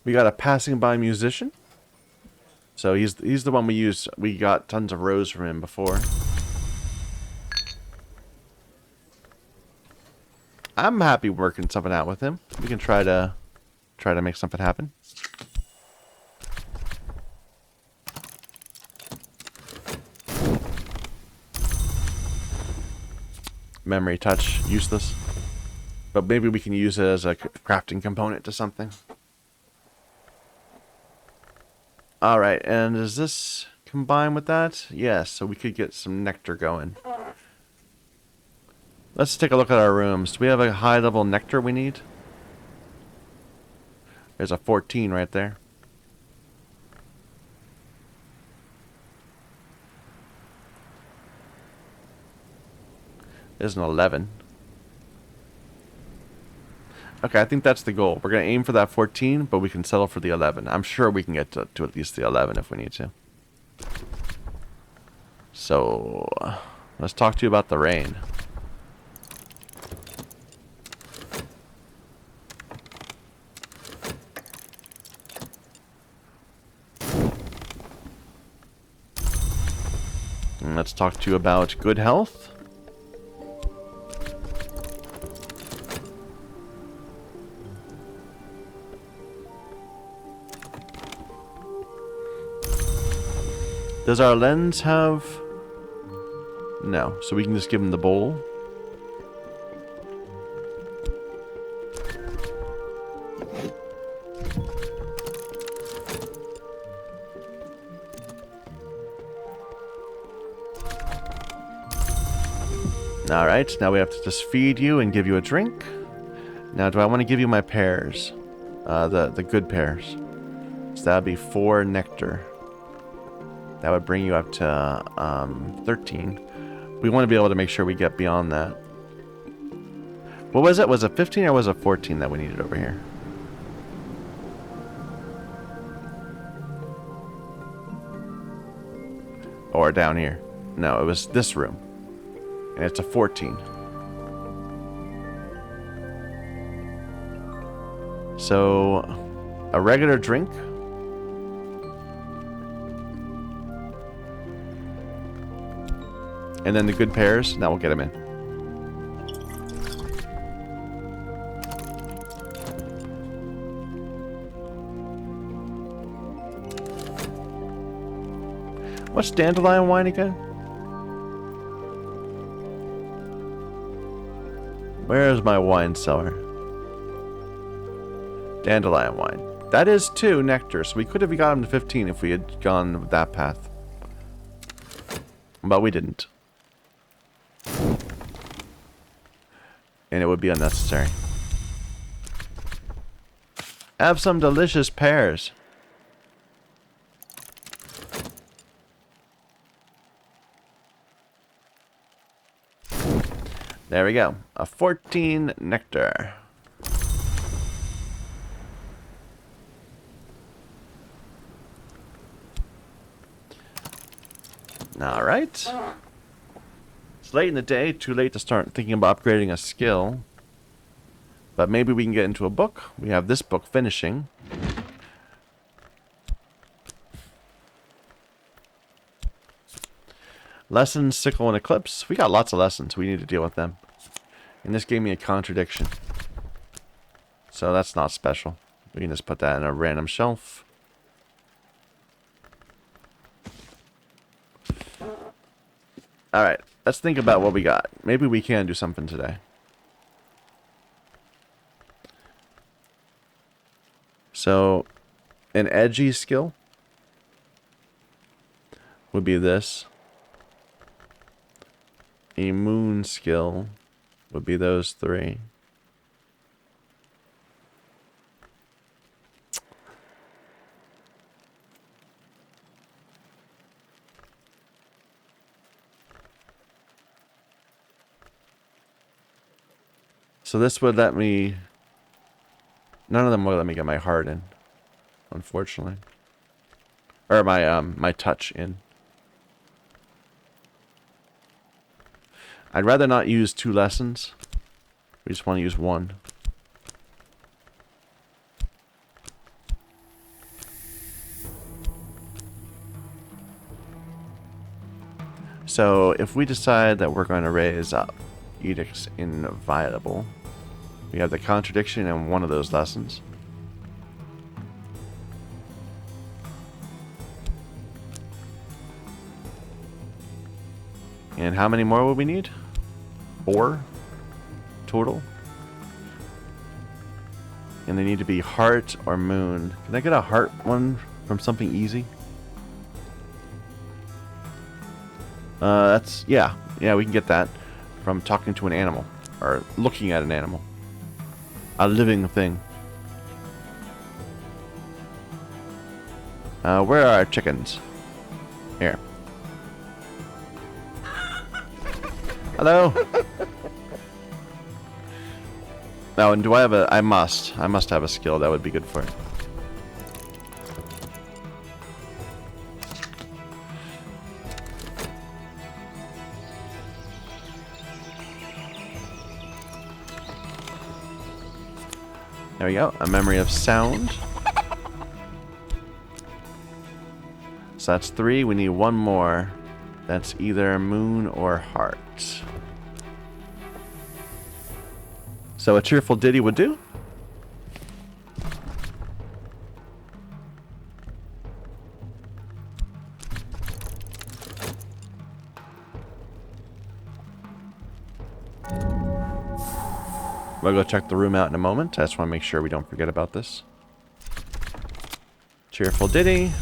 We got a passing by musician. So he's the one we used. We got tons of rows from him before. I'm happy working something out with him. We can try to make something happen. Memory touch, useless. But maybe we can use it as a crafting component to something. Alright, and does this combine with that? Yes, so we could get some nectar going. Let's take a look at our rooms. Do we have a high level nectar we need? There's a 14 right there. There's an 11. Okay, I think that's the goal. We're going to aim for that 14, but we can settle for the 11. I'm sure we can get to at least the 11 if we need to. So, let's talk to you about the rain. And let's talk to you about good health. Does our lens have... No, so we can just give him the bowl. Alright, now we have to just feed you and give you a drink. Now, do I want to give you my pears? The good pears. So that would be 4 nectar. That would bring you up to 13. We want to be able to make sure we get beyond that. What was it? Was it 15 or was it 14 that we needed over here? Or down here? No, it was this room. And it's a 14. So, a regular drink. And then the good pears. Now we'll get them in. What's dandelion wine again? Where is my wine cellar? Dandelion wine. That is 2 nectar, so we could have got him to 15 if we had gone that path. But we didn't. And it would be unnecessary. Have some delicious pears. There we go. A 14 nectar. Alright. It's late in the day, too late to start thinking about upgrading a skill. But maybe we can get into a book. We have this book finishing. Lessons, Sickle, and Eclipse. We got lots of lessons. We need to deal with them. And this gave me a contradiction. So that's not special. We can just put that in a random shelf. Alright, let's think about what we got. Maybe we can do something today. So, an edgy skill would be this. A moon skill would be those three. So this would let me... None of them would let me get my heart in, unfortunately. Or my touch in. I'd rather not use 2 lessons. We just want to use 1. So if we decide that we're going to raise up Edicts Inviolable, we have the contradiction in one of those lessons. And how many more will we need? 4 total. And they need to be heart or moon. Can I get a heart one from something easy? Yeah, we can get that from talking to an animal or looking at an animal. A living thing. Where are our chickens? Here. Hello. Now, and do I have a... I must have a skill that would be good for it. There we go. A memory of sound. So that's 3. We need 1 more. That's either moon or heart. So a cheerful ditty would do. We'll go check the room out in a moment. I just want to make sure we don't forget about this. Cheerful ditty.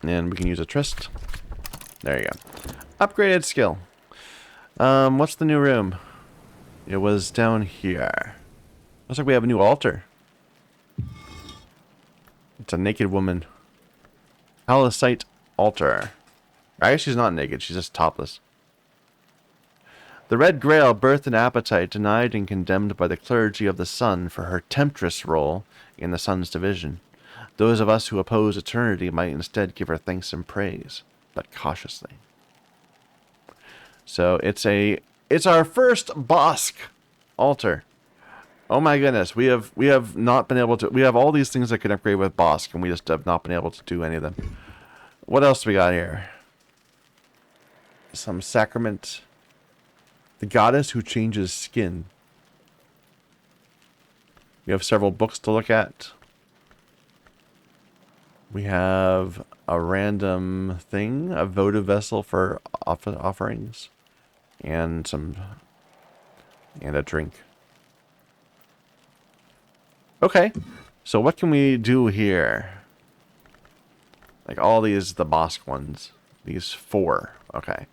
And we can use a tryst. There you go. Upgraded skill. What's the new room? It was down here. Looks like we have a new altar. It's a naked woman. Palisite altar. I guess she's not naked, she's just topless. The Red Grail birthed an appetite denied and condemned by the clergy of the sun for her temptress role in the sun's division. Those of us who oppose eternity might instead give her thanks and praise, but cautiously. So it's our first Bossk altar. Oh my goodness, we have not been able to. We have all these things that can upgrade with Bossk, and we just have not been able to do any of them. What else do we got here? Some sacrament. The goddess who changes skin. We have several books to look at. We have a random thing, a votive vessel for offerings, and a drink. Okay, so what can we do here? Like all these, the Bossk ones. These 4. Okay,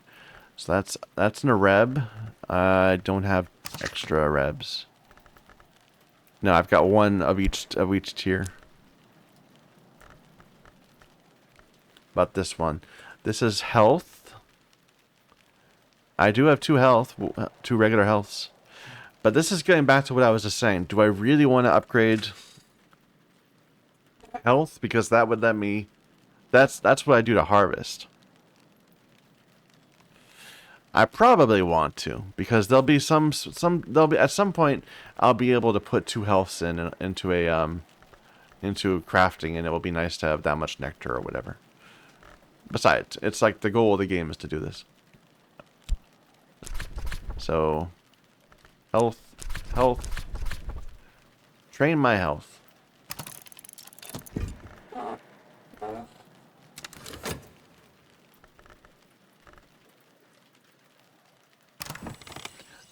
so that's an Areb. I don't have extra Arebs. No, I've got 1 of each tier. About this one. This is health. I do have 2 health, 2 regular healths. But this is getting back to what I was just saying. Do I really want to upgrade health? Because that would let me... That's what I do to harvest. I probably want to, because there'll be there'll be at some point I'll be able to put 2 healths into crafting, and it will be nice to have that much nectar or whatever. Besides, it's like the goal of the game is to do this. So, health, health. Train my health.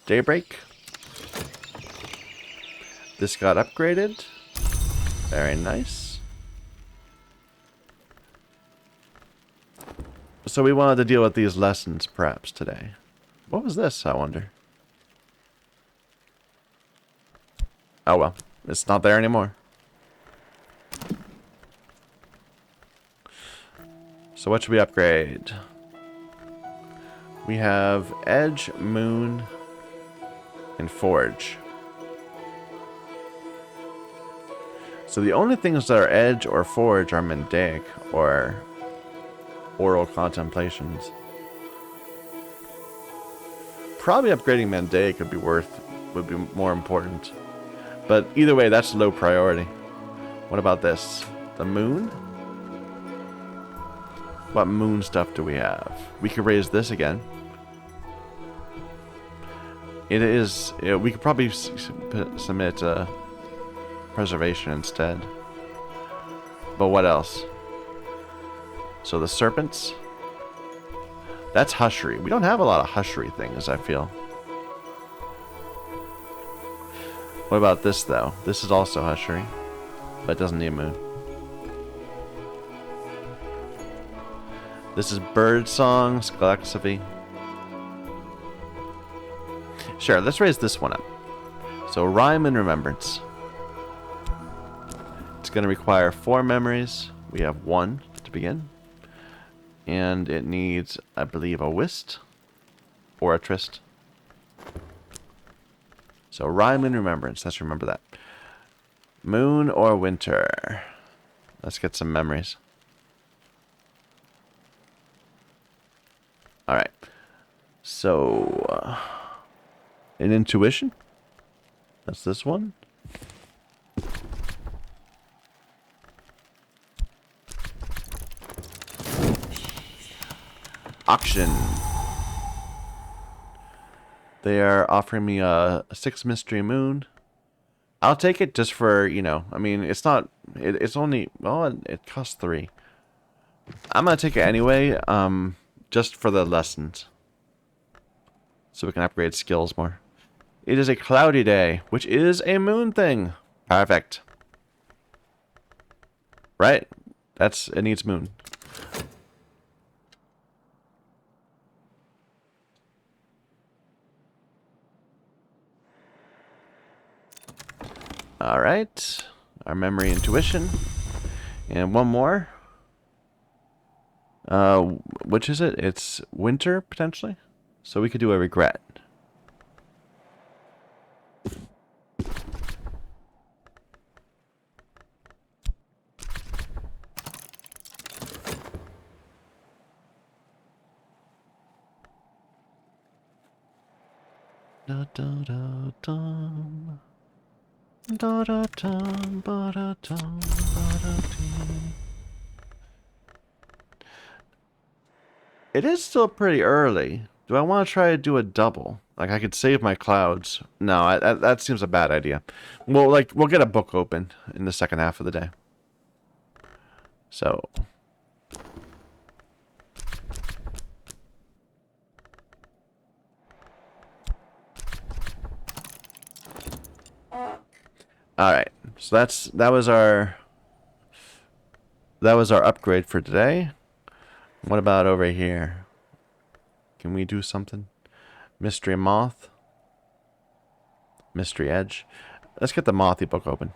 Daybreak. This got upgraded. Very nice. So we wanted to deal with these lessons perhaps today. What was this, I wonder? Oh well, it's not there anymore. So what should we upgrade? We have Edge, Moon, and Forge. So the only things that are Edge or Forge are Mendaic or Oral Contemplations. Probably upgrading Mendaic would be more important. But either way, that's low priority. What about this? The Moon? What Moon stuff do we have? We could raise this again. It is... we could probably submit Preservation instead. But what else? So the Serpents. That's Hushery. We don't have a lot of Hushery things, I feel. What about this, though? This is also Hushery. But it doesn't need a moon. This is Bird Song, Scalexiphy. Sure, let's raise this one up. So Rhyme and Remembrance. It's going to require 4 memories. We have 1 to begin. And it needs, I believe, a Whist or a Tryst. So Rhyme and Remembrance. Let's remember that. Moon or Winter. Let's get some memories. Alright. So, an Intuition. That's this one. Auction. They are offering me a 6 Mystery Moon. I'll take it just for, you know, I mean, it's not, it's only, well, it costs 3. I'm going to take it anyway, just for the lessons. So we can upgrade skills more. It is a cloudy day, which is a moon thing. Perfect. Right? It needs moon. Alright. Our memory intuition. And one more. Which is it? It's winter, potentially? So we could do a regret. Da da da dum. Da da dum ba da dum ba da dee. It is still pretty early. Do I want to try to do a double? Like I could save my clouds. No, that seems a bad idea. Well, like we'll get a book open in the second half of the day. So. All right. So that was our upgrade for today. What about over here? Can we do something? Mystery Moth. Mystery Edge. Let's get the Mothy book open.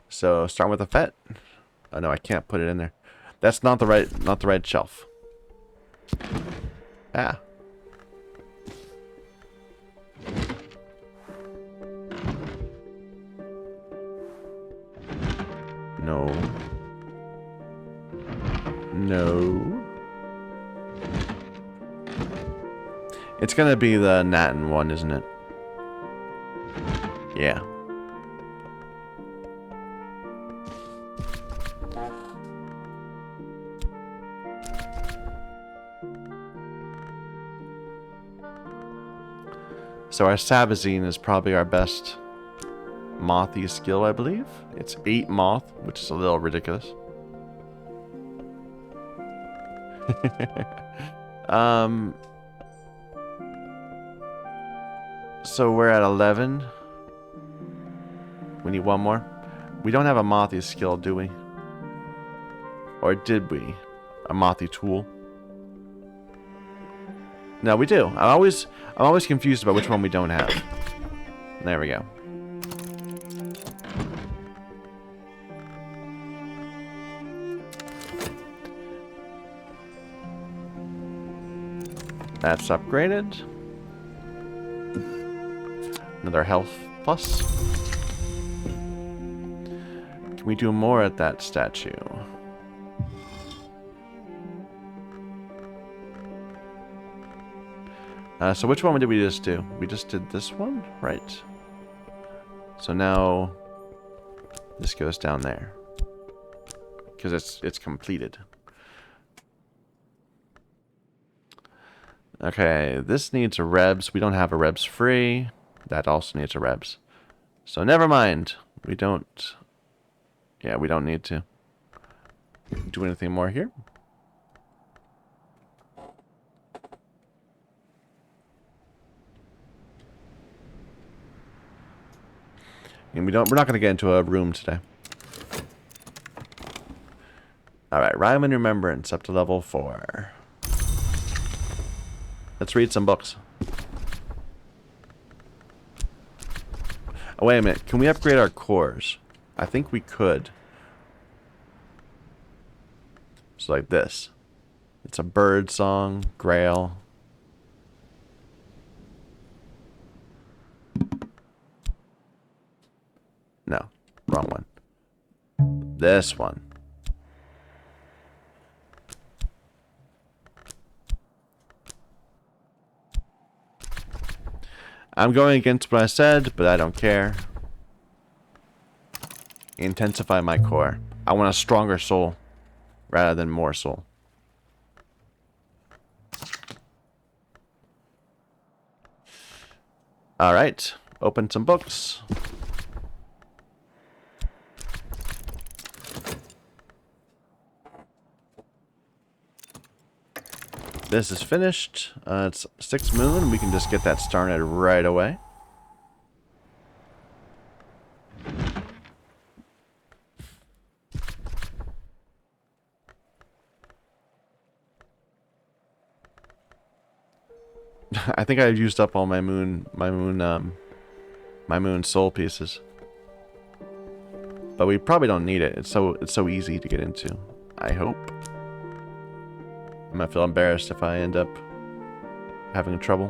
So start with the Fet. Oh no, I can't put it in there. That's not the right shelf. Ah. No. No. It's gonna be the Natin one, isn't it? Yeah. So our Sabazine is probably our best mothy skill, I believe. It's 8 moth, which is a little ridiculous. So we're at 11. We need one more. We don't have a mothy skill, do we? Or did we? A mothy tool? No, we do. I'm always confused about which one we don't have. There we go. That's upgraded. Another health plus. Can we do more at that statue? So which one did we just do? We just did this one? Right. So now this goes down there. Because it's completed. Okay, this needs a Rebs. We don't have a Rebs free. That also needs a Rebs. So never mind. We don't... Yeah, we don't need to do anything more here. And we're not going to get into a room today. Alright, Rhyme and Remembrance up to level 4. Let's read some books. Oh, wait a minute. Can we upgrade our cores? I think we could. So like this. It's a bird song, Grail. No, wrong one. This one. I'm going against what I said, but I don't care. Intensify my core. I want a stronger soul rather than more soul. Alright, open some books. This is finished. It's 6 moon. We can just get that started right away. I think I've used up all my moon soul pieces. But we probably don't need it. It's so easy to get into. I hope. I'm gonna feel embarrassed if I end up having trouble.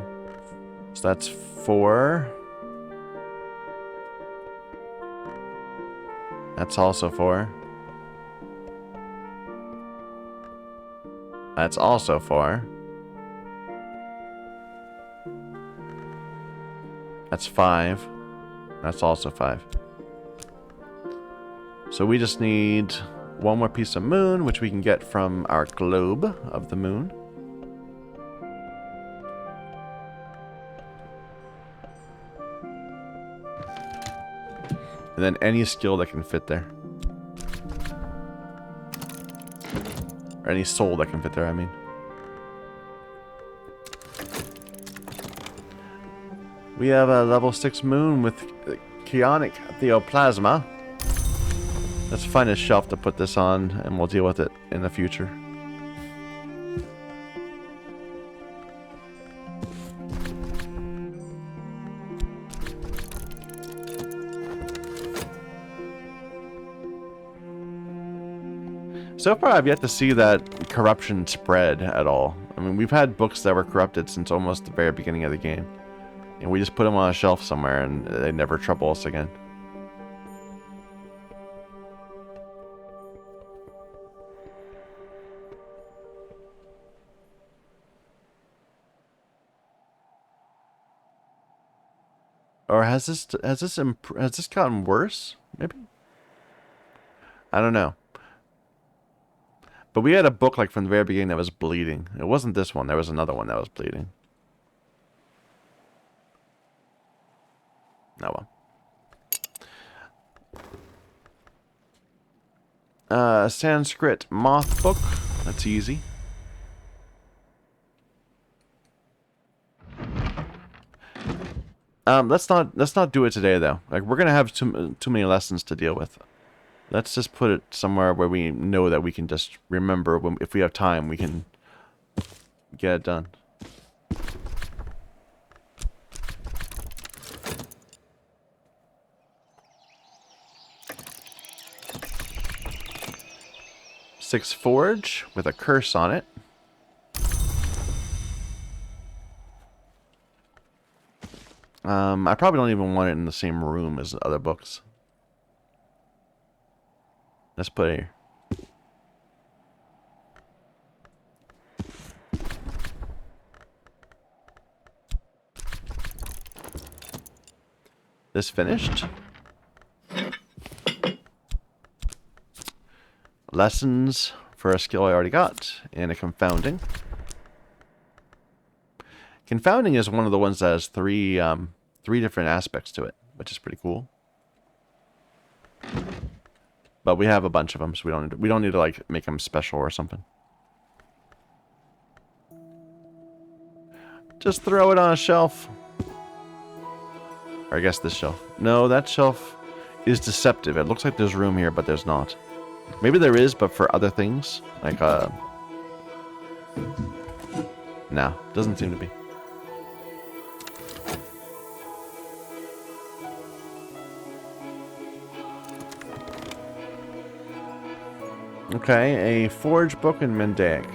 So that's 4. That's also 4. That's also 4. That's 5. That's also 5. So we just need one more piece of moon, which we can get from our globe of the moon. And then any skill that can fit there. Or any soul that can fit there, I mean. We have a level 6 moon with Chaonic Theoplasma. Let's find a shelf to put this on, and we'll deal with it in the future. So far, I've yet to see that corruption spread at all. I mean, we've had books that were corrupted since almost the very beginning of the game. And we just put them on a shelf somewhere, and they never trouble us again. Or has this gotten worse? Maybe? I don't know. But we had a book like from the very beginning that was bleeding. It wasn't this one. There was another one that was bleeding. Oh well. Sanskrit moth book. That's easy. Let's not do it today though. Like we're gonna have too many lessons to deal with. Let's just put it somewhere where we know that we can just remember when, if we have time, we can get it done. Six forge with a curse on it. I probably don't even want it in the same room as the other books. Let's put it here. This finished. Lessons for a skill I already got, and a confounding. Confounding is one of the ones that has three different aspects to it, which is pretty cool. But we have a bunch of them, so we don't need to like make them special or something. Just throw it on a shelf. Or I guess this shelf. No, that shelf is deceptive. It looks like there's room here, but there's not. Maybe there is, but for other things. Like, no, doesn't seem to be. Okay, a forge book in Mendaic.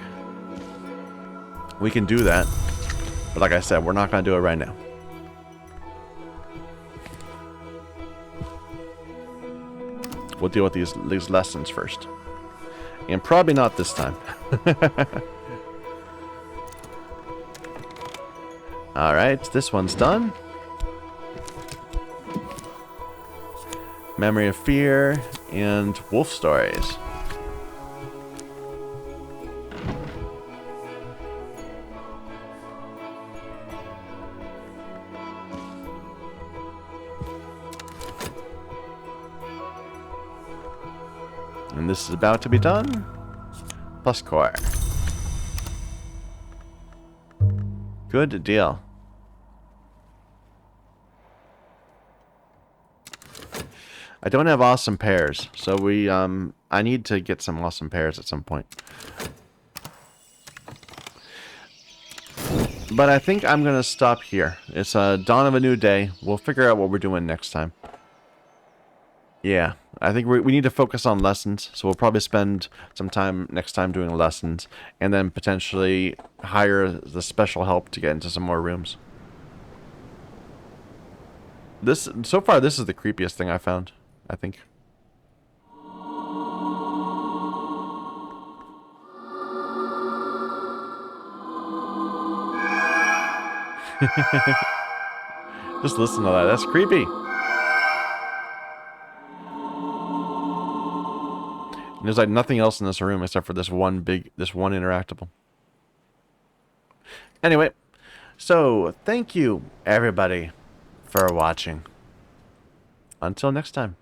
We can do that. But like I said, we're not going to do it right now. We'll deal with these lessons first. And probably not this time. Alright, this one's done. Memory of Fear and Wolf Stories. And this is about to be done. Plus core. Good deal. I don't have awesome pairs, so I need to get some awesome pairs at some point. But I think I'm gonna stop here. It's dawn of a new day. We'll figure out what we're doing next time. Yeah, I think we need to focus on lessons, so we'll probably spend some time next time doing lessons, and then potentially hire the special help to get into some more rooms. So far, this is the creepiest thing I found, I think. Just listen to that, that's creepy. And there's like nothing else in this room except for this one interactable. Anyway, so thank you everybody for watching. Until next time.